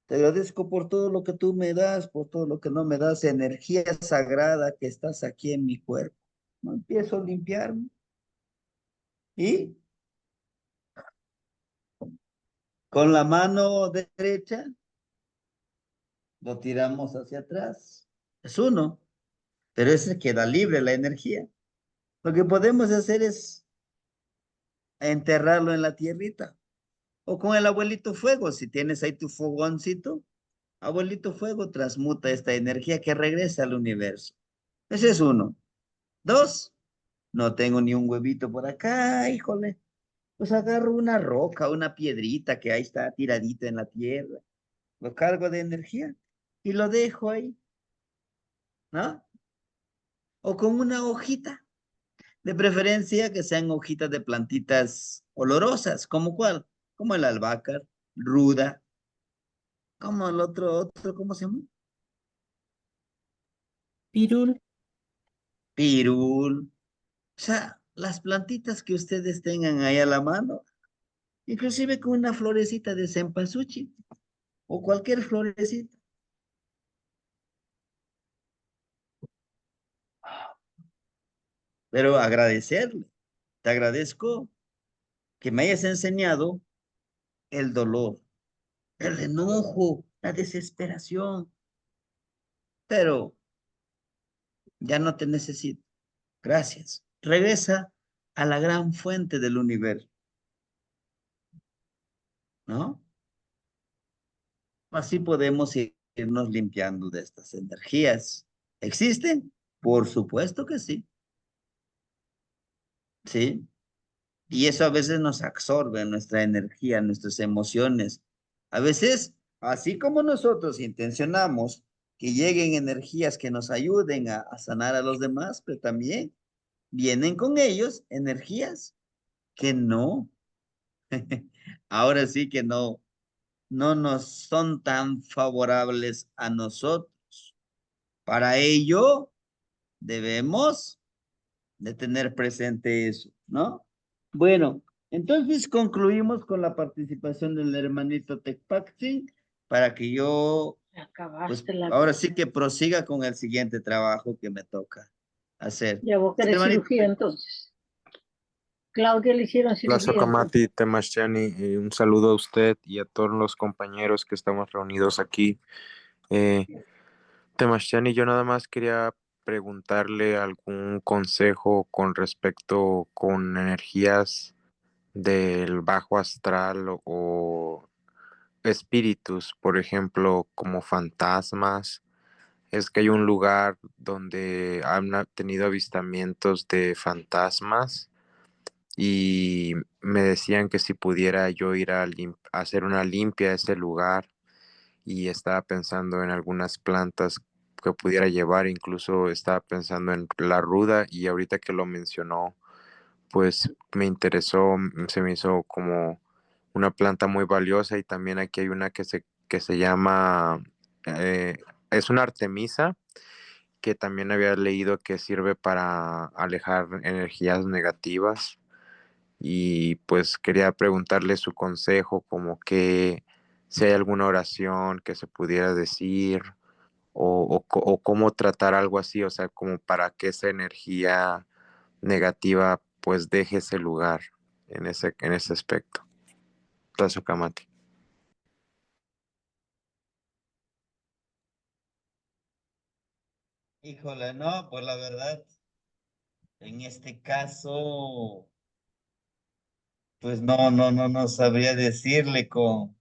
Te agradezco por todo lo que tú me das, por todo lo que no me das, energía sagrada que estás aquí en mi cuerpo. No empiezo a limpiarme y con la mano derecha lo tiramos hacia atrás. Es uno, pero ese queda libre la energía. Lo que podemos hacer es enterrarlo en la tierrita. O con el abuelito fuego, si tienes ahí tu fogoncito, abuelito fuego transmuta esta energía que regresa al universo. Ese es uno. Dos, no tengo ni un huevito por acá, híjole. Pues agarro una roca, una piedrita que ahí está tiradita en la tierra. Lo cargo de energía y lo dejo ahí, ¿no? O con una hojita, de preferencia que sean hojitas de plantitas olorosas, ¿como cuál? Como el albahaca, ruda, como el otro, ¿cómo se llama? Pirul, Pirul. O sea, las plantitas que ustedes tengan ahí a la mano, inclusive con una florecita de cempasúchil o cualquier florecita. Pero agradecerle. Te agradezco que me hayas enseñado el dolor, el enojo, la desesperación, pero ya no te necesito. Gracias. Regresa a la gran fuente del universo, ¿no? Así podemos irnos limpiando de estas energías. ¿Existen? Por supuesto que sí. Sí. Y eso a veces nos absorbe nuestra energía, nuestras emociones. A veces, así como nosotros intencionamos que lleguen energías que nos ayuden a sanar a los demás, pero también vienen con ellos energías que no, ahora sí que no nos son tan favorables a nosotros. Para ello, debemos de tener presente eso, ¿no? Bueno, entonces concluimos con la participación del hermanito Tecpaxi para que yo Pues Acabaste la ahora sí que prosiga con el siguiente trabajo que me toca hacer. Ya vos Sí, querés hermanito. cirugía entonces. Claudia le hicieron Plaza cirugía. Kamati, Temashtiani, un saludo a usted y a todos los compañeros que estamos reunidos aquí. Temashtiani, yo nada más quería preguntarle algún consejo con respecto con energías del bajo astral o espíritus, por ejemplo, como fantasmas. Es que hay un lugar donde han tenido avistamientos de fantasmas y me decían que si pudiera yo ir a hacer una limpia a ese lugar y estaba pensando en algunas plantas que pudiera llevar, incluso estaba pensando en la ruda y ahorita que lo mencionó, pues me interesó, se me hizo como una planta muy valiosa y también aquí hay una que se llama, eh, es una artemisa que también había leído que sirve para alejar energías negativas y pues quería preguntarle su consejo, como que si hay alguna oración que se pudiera decir o cómo tratar algo así, o sea, como para que esa energía negativa pues deje ese lugar en ese aspecto. Tazukamati. Híjole, no, pues la verdad, en este caso, pues no sabría decirle con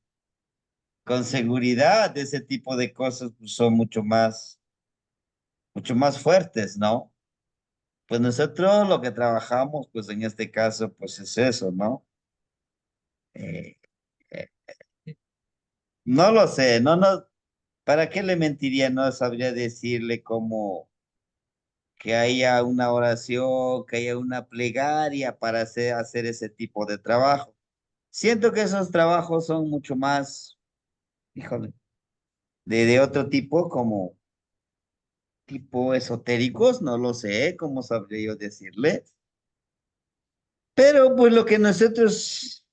seguridad. Ese tipo de cosas pues, son mucho más fuertes, ¿no? Pues nosotros lo que trabajamos, pues en este caso, pues es eso, ¿no? Eh, eh, no lo sé, ¿para qué le mentiría? No sabría decirle cómo que haya una oración, que haya una plegaria para hacer ese tipo de trabajo. Siento que esos trabajos son mucho más, híjole, de otro tipo, como tipo esotéricos, no lo sé, cómo sabría yo decirle. Pero pues lo que nosotros,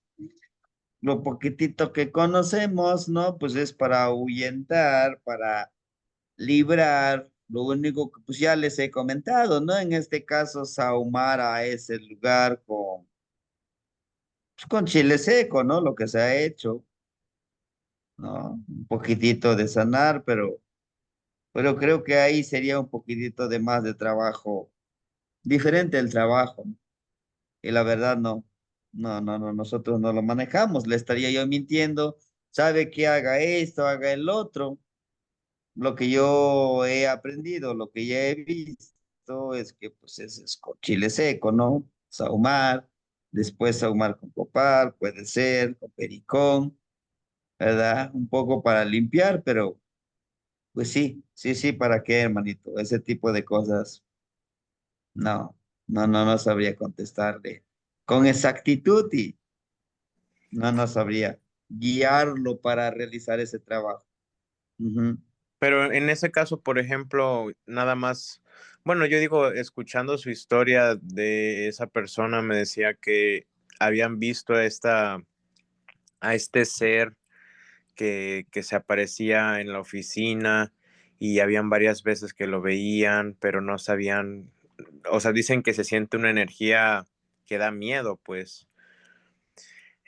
lo poquitito que conocemos, ¿no? Pues es para ahuyentar, para librar, lo único que pues ya les he comentado, ¿no? En este caso, sahumar a ese lugar con chile seco, ¿no? Lo que se ha hecho, ¿no? Un poquitito de sanar, pero creo que ahí sería un poquitito de más de trabajo, diferente el trabajo, ¿no? Y la verdad nosotros no lo manejamos, le estaría yo mintiendo, sabe que haga esto, haga el otro. Lo que yo he aprendido, lo que ya he visto es que pues es con chile seco, ¿no? Sahumar, después sahumar con copal, puede ser, con pericón, ¿verdad? Un poco para limpiar, pero pues sí, ¿para qué, hermanito? Ese tipo de cosas, no sabría contestarle con exactitud y no sabría guiarlo para realizar ese trabajo. Ujú. Pero en ese caso, por ejemplo, nada más, bueno, yo digo, escuchando su historia de esa persona, me decía que habían visto a este ser que se aparecía en la oficina y habían varias veces que lo veían, pero no sabían, o sea, dicen que se siente una energía que da miedo, pues.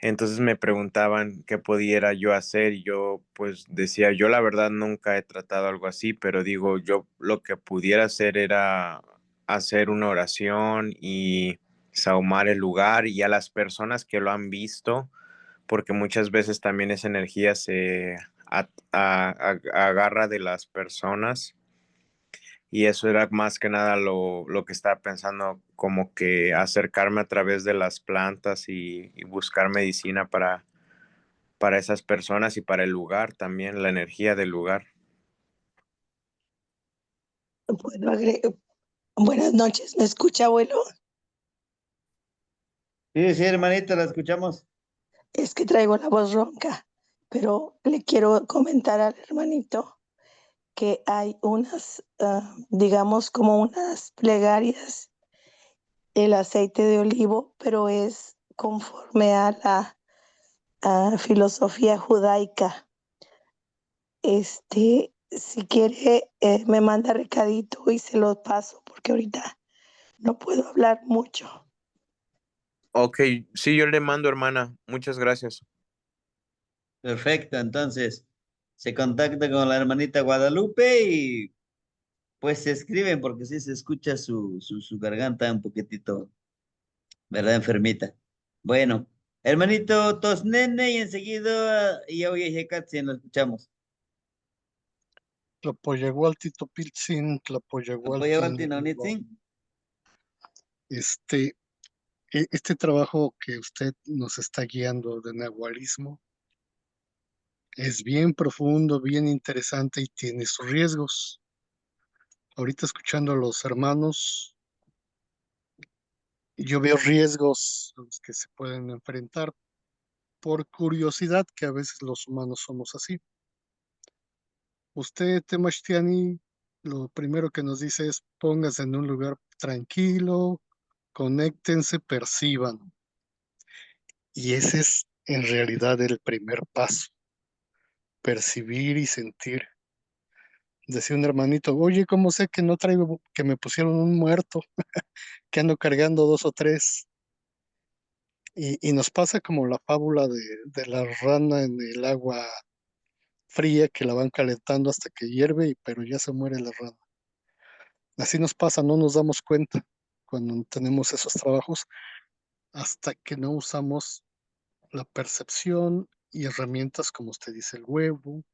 Entonces me preguntaban qué pudiera yo hacer y yo pues decía, yo la verdad nunca he tratado algo así, pero digo, yo lo que pudiera hacer era hacer una oración y sahumar el lugar y a las personas que lo han visto, porque muchas veces también esa energía se agarra de las personas y eso era más que nada lo que estaba pensando, como que acercarme a través de las plantas y buscar medicina para esas personas y para el lugar también, la energía del lugar. Bueno, buenas noches, ¿me escucha, abuelo? Sí, hermanita, la escuchamos. Es que traigo la voz ronca, pero le quiero comentar al hermanito que hay unas, digamos, como unas plegarias, el aceite de olivo, pero es conforme a la filosofía judaica. Si quiere, me manda recadito y se los paso, porque ahorita no puedo hablar mucho. Ok, sí, yo le mando, hermana. Muchas gracias. Perfecto, entonces se contacta con la hermanita Guadalupe y pues se escriben porque sí se escucha su garganta un poquitito, ¿verdad? Enfermita. Bueno, hermanito Tosnene y enseguida y oye Hecatzi, nos escuchamos. Tlapoyagualti Topiltzin, Apoya Tlapoyagualti. Nonitzin. Este, este trabajo que usted nos está guiando de nahualismo es bien profundo, bien interesante y tiene sus riesgos. Ahorita escuchando a los hermanos, yo veo riesgos a los que se pueden enfrentar por curiosidad, que a veces los humanos somos así. Usted, Temachtiani, lo primero que nos dice es póngase en un lugar tranquilo, conéctense, perciban. Y ese es en realidad el primer paso, percibir y sentir. Decía un hermanito, oye, ¿cómo sé que no traigo, que me pusieron un muerto, que ando cargando 2 o 3? Y nos pasa como la fábula de la rana en el agua fría que la van calentando hasta que hierve, pero ya se muere la rana. Así nos pasa, no nos damos cuenta cuando tenemos esos trabajos hasta que no usamos la percepción y herramientas como usted dice, el huevo,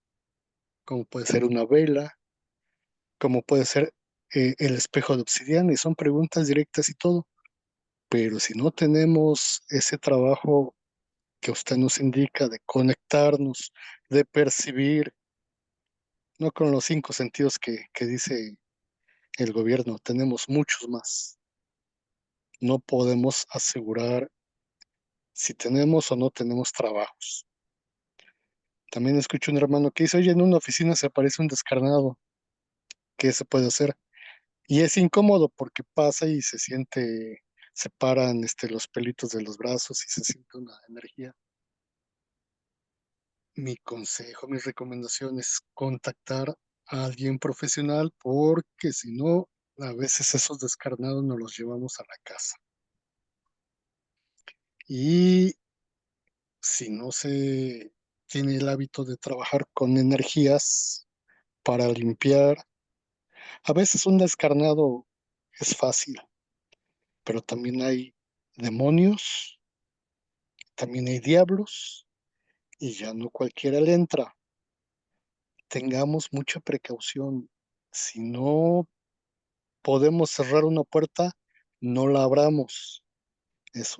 como puede ser una vela, como puede ser el espejo de obsidiana, y son preguntas directas y todo. Pero si no tenemos ese trabajo que usted nos indica de conectarnos, de percibir, no con los 5 sentidos que dice el gobierno, tenemos muchos más. No podemos asegurar si tenemos o no tenemos trabajos. También escucho un hermano que dice, oye, en una oficina se aparece un descarnado, ¿qué se puede hacer? Y es incómodo porque pasa y se siente, se paran los pelitos de los brazos y se siente una energía. Mi consejo, mi recomendación es contactar a alguien profesional porque si no, a veces esos descarnados nos los llevamos a la casa. Y si no se tiene el hábito de trabajar con energías para limpiar, a veces un descarnado es fácil, pero también hay demonios, también hay diablos y ya no cualquiera le entra. Tengamos mucha precaución. Si no podemos cerrar una puerta, no la abramos. Es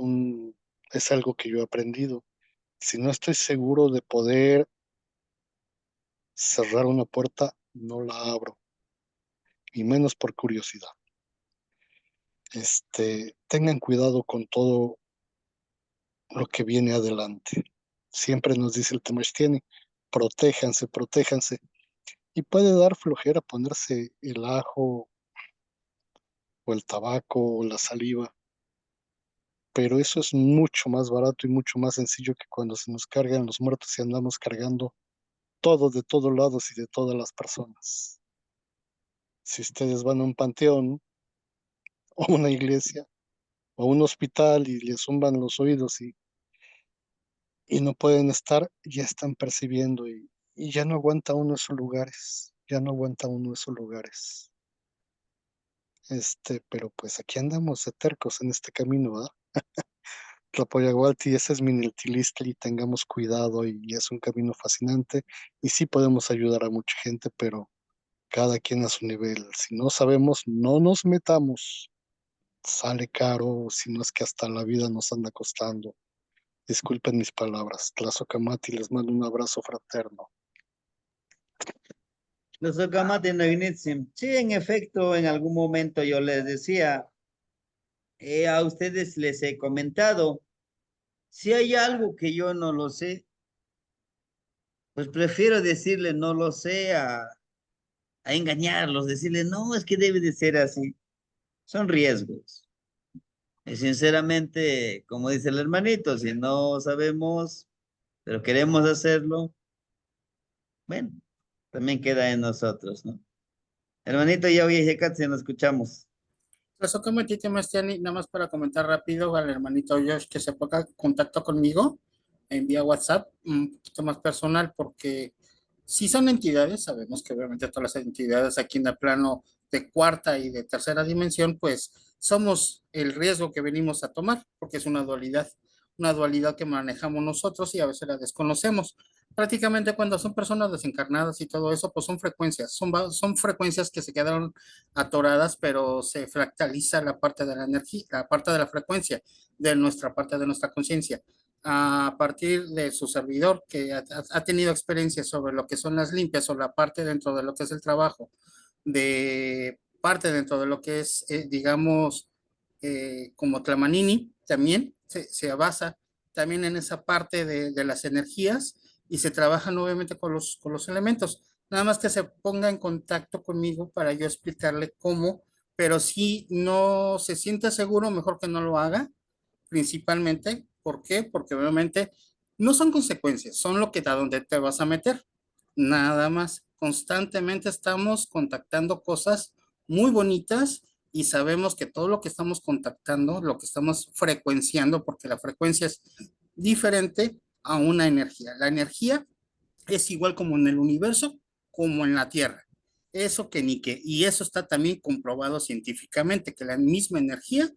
algo que yo he aprendido. Si no estoy seguro de poder cerrar una puerta, no la abro, y menos por curiosidad. Tengan cuidado con todo lo que viene adelante. Siempre nos dice el Temachtiani, protéjanse, protéjanse. Y puede dar flojera ponerse el ajo o el tabaco o la saliva, pero eso es mucho más barato y mucho más sencillo que cuando se nos cargan los muertos y andamos cargando todo de todos lados y de todas las personas. Si ustedes van a un panteón o una iglesia o un hospital y les zumban los oídos y no pueden estar, ya están percibiendo y ya no aguanta uno esos lugares, ya no aguanta uno esos lugares. Pero pues aquí andamos de tercos en este camino, ¿verdad? Tlapoyagualti, ese es Miniltilistli, tengamos cuidado y es un camino fascinante y sí podemos ayudar a mucha gente, pero cada quien a su nivel. Si no sabemos, no nos metamos. Sale caro, si no es que hasta la vida nos anda costando. Disculpen mis palabras. Tlazocamati, les mando un abrazo fraterno. Los Okamati Nagnitzim. Sí, en efecto, en algún momento yo les decía, a ustedes les he comentado, si hay algo que yo no lo sé, pues prefiero decirle no lo sé a engañarlos, decirle no, es que debe de ser así. Son riesgos. Y sinceramente, como dice el hermanito, si no sabemos, pero queremos hacerlo, bueno, también queda en nosotros, ¿no? Hermanito, ya voy a si nos escuchamos. Tlazocamatite Mastiani, nada más para comentar rápido al hermanito Josh que se ponga en contacto conmigo en vía WhatsApp, un poquito más personal, porque si son entidades, sabemos que obviamente todas las entidades aquí en el plano de cuarta y de tercera dimensión, pues somos el riesgo que venimos a tomar, porque es una dualidad que manejamos nosotros y a veces la desconocemos. Prácticamente cuando son personas desencarnadas y todo eso, pues son frecuencias, son frecuencias que se quedaron atoradas, pero se fractaliza la parte de la energía, la parte de la frecuencia de nuestra parte de nuestra conciencia. A partir de su servidor que ha tenido experiencias sobre lo que son las limpias o la parte dentro de lo que es el trabajo, de parte dentro de lo que es, digamos, como Tlamanini, también se basa también en esa parte de las energías y se trabajan obviamente con los elementos. Nada más que se ponga en contacto conmigo para yo explicarle cómo, pero si no se siente seguro, mejor que no lo haga, principalmente. ¿Por qué? Porque obviamente no son consecuencias, son lo que a donde te vas a meter. Nada más. Constantemente estamos contactando cosas muy bonitas y sabemos que todo lo que estamos contactando, lo que estamos frecuenciando, porque la frecuencia es diferente a una energía. La energía es igual como en el universo, como en la Tierra. Eso que ni que, y eso está también comprobado científicamente, que la misma energía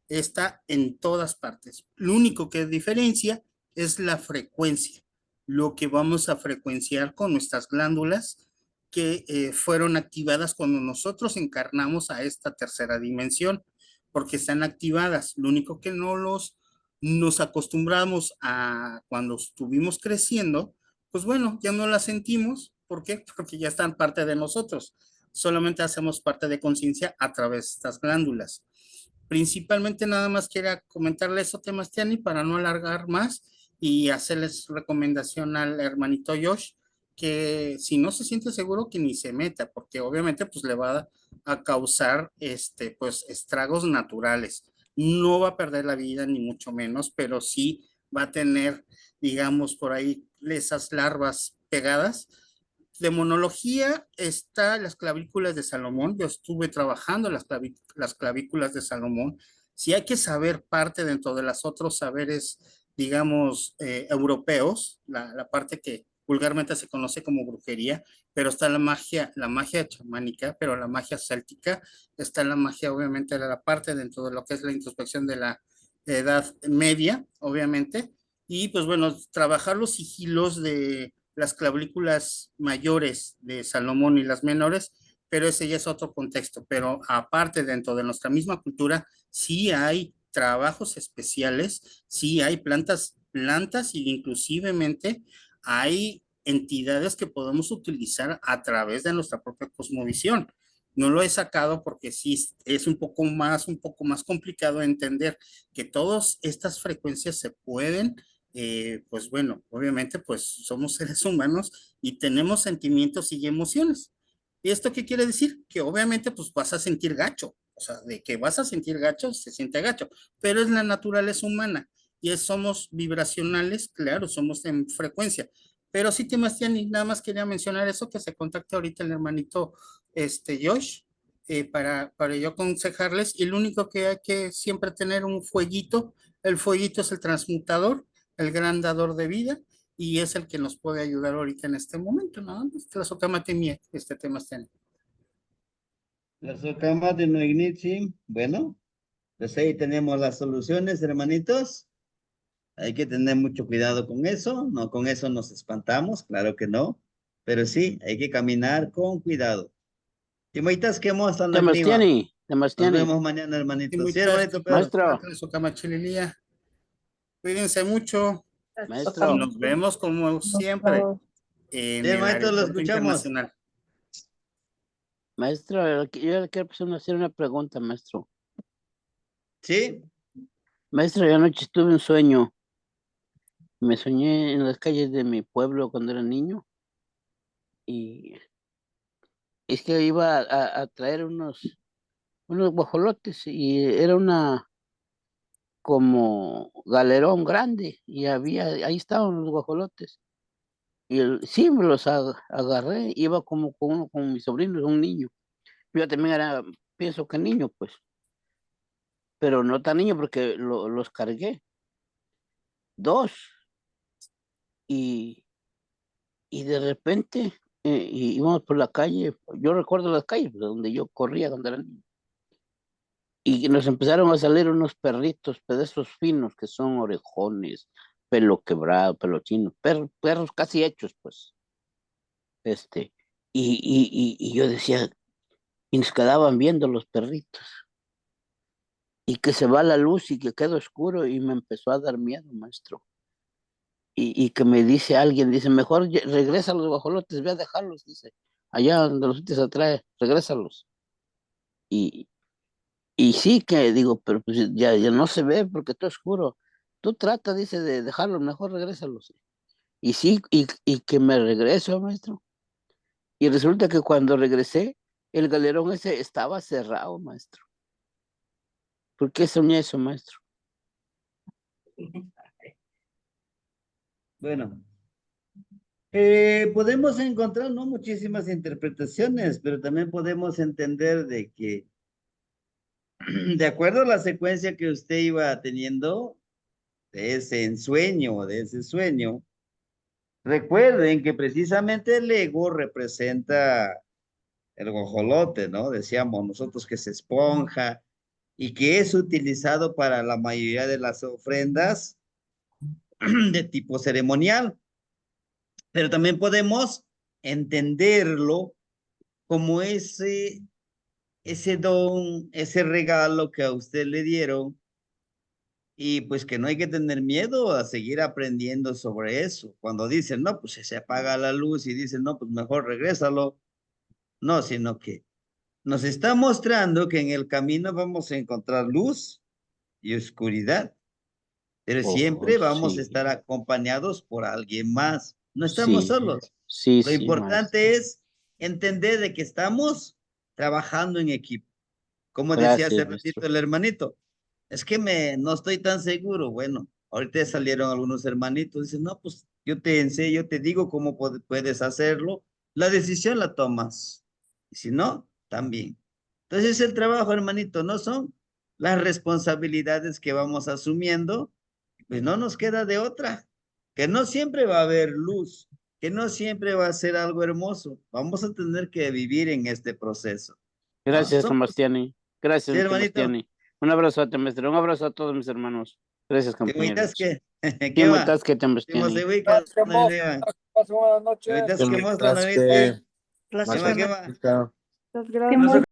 está en todas partes. Lo único que diferencia es la frecuencia, lo que vamos a frecuenciar con nuestras glándulas que fueron activadas cuando nosotros encarnamos a esta tercera dimensión, porque están activadas. Lo único que nos acostumbramos a cuando estuvimos creciendo, pues bueno, ya no las sentimos. ¿Por qué? Porque ya están parte de nosotros. Solamente hacemos parte de conciencia a través de estas glándulas. Principalmente nada más quería comentarle eso, Temastiani, para no alargar más y hacerles recomendación al hermanito Josh que si no se siente seguro que ni se meta, porque obviamente pues le va a causar pues estragos naturales. No va a perder la vida ni mucho menos, pero sí va a tener, digamos, por ahí esas larvas pegadas. Demonología está las clavículas de Salomón. Yo estuve trabajando las clavículas de Salomón. Si hay que saber parte dentro de los otros saberes, digamos, europeos, la parte que vulgarmente se conoce como brujería, pero está la magia chamánica, pero la magia céltica, está la magia, obviamente, de la parte dentro de lo que es la introspección de la Edad Media, obviamente, y pues bueno, trabajar los sigilos de las clavículas mayores de Salomón y las menores, pero ese ya es otro contexto. Pero aparte, dentro de nuestra misma cultura, sí hay trabajos especiales, sí hay plantas y inclusivemente hay entidades que podemos utilizar a través de nuestra propia cosmovisión. No lo he sacado porque sí es un poco más complicado entender que todas estas frecuencias se pueden pues bueno, obviamente pues somos seres humanos y tenemos sentimientos y emociones. ¿Y esto qué quiere decir? Que obviamente pues vas a sentir gacho, o sea, de que vas a sentir gacho, se siente gacho, pero es la naturaleza humana y somos vibracionales, claro, somos en frecuencia. Pero sí, Temastiani, nada más quería mencionar eso, que se contacte ahorita el hermanito Josh, para yo aconsejarles, y lo único que hay que siempre tener un fueguito, el fueguito es el transmutador, el gran dador de vida, y es el que nos puede ayudar ahorita en este momento, ¿no? Este tema está en. Las camas de Noignitsi, bueno, pues ahí tenemos las soluciones, hermanitos. Hay que tener mucho cuidado con eso, no con eso nos espantamos, claro que no, pero sí, hay que caminar con cuidado. Timoitas, que hemos andado Temastiani, Nos vemos mañana, hermanitos. Sí, hermanito Pedro. Maestro. Cuídense mucho. Maestro. Y nos vemos como siempre en Sí, el maestro, lo aeropuerto escuchamos. internacional. Maestro, yo le quiero hacer una pregunta, maestro. ¿Sí? Maestro, yo anoche tuve un sueño. Me soñé en las calles de mi pueblo cuando era niño. Y es que iba a traer unos guajolotes y era una como galerón grande y ahí estaban los guajolotes. sí, me los agarré, iba como con mi sobrino, un niño. Yo también pienso que niño, pues, pero no tan niño porque los cargué, 2, y de repente íbamos por la calle, yo recuerdo las calles pues, donde yo corría cuando era niño, y nos empezaron a salir unos perritos, pedazos finos, que son orejones, pelo quebrado, pelo chino, perros casi hechos, pues, y yo decía, y nos quedaban viendo los perritos, y que se va la luz y que queda oscuro, y me empezó a dar miedo, maestro. Y que me dice alguien, dice, mejor regresa a los guajolotes, ve a dejarlos, dice, allá donde los sitios atrae, regrésalos. Y, y sí que digo, pero pues ya no se ve porque está oscuro. Tú trata, dice, de dejarlos, mejor regrésalos. Y sí, y que me regreso, maestro. Y resulta que cuando regresé, el galerón ese estaba cerrado, maestro. ¿Por qué soñé eso, maestro? Bueno, podemos encontrar, ¿no? Muchísimas interpretaciones, pero también podemos entender de que, de acuerdo a la secuencia que usted iba teniendo, de ese ensueño, de ese sueño, recuerden que precisamente el ego representa el guajolote, ¿no? Decíamos nosotros que es esponja y que es utilizado para la mayoría de las ofrendas de tipo ceremonial, pero también podemos entenderlo como ese don, ese regalo que a usted le dieron y pues que no hay que tener miedo a seguir aprendiendo sobre eso. Cuando dicen, no, pues se apaga la luz y dicen, no, pues mejor regrésalo. No, sino que nos está mostrando que en el camino vamos a encontrar luz y oscuridad, pero Oh, siempre vamos a sí, estar acompañados por alguien más. No estamos sí, solos. sí, Lo sí, importante maestro. es entender de que estamos trabajando en equipo. Como decía hace Gracias, ratito maestro. el hermanito, es que no estoy tan seguro. Bueno, ahorita salieron algunos hermanitos, dicen, no, pues yo te enseño, yo te digo cómo puedes hacerlo. La decisión la tomas. Y si no, también. Entonces el trabajo, hermanito, no son las responsabilidades que vamos asumiendo, pues no nos queda de otra, que no siempre va a haber luz, que no siempre va a ser algo hermoso. Vamos a tener que vivir en este proceso. ¿No? Gracias, Tomastiani. Sí, Gracias, hermanito, Tomastiani. Un abrazo a maestro. Un abrazo a todos mis hermanos. Gracias, te agüitas compañeros. que, ¿qué va? Timuitas que Simos se Tomastiani. ubica, Gracias, no Mof. idea. Pasen buenas Te noches. agüitas que Te mostran mientras ahorita. que ¿Qué va, qué va? Masita. No se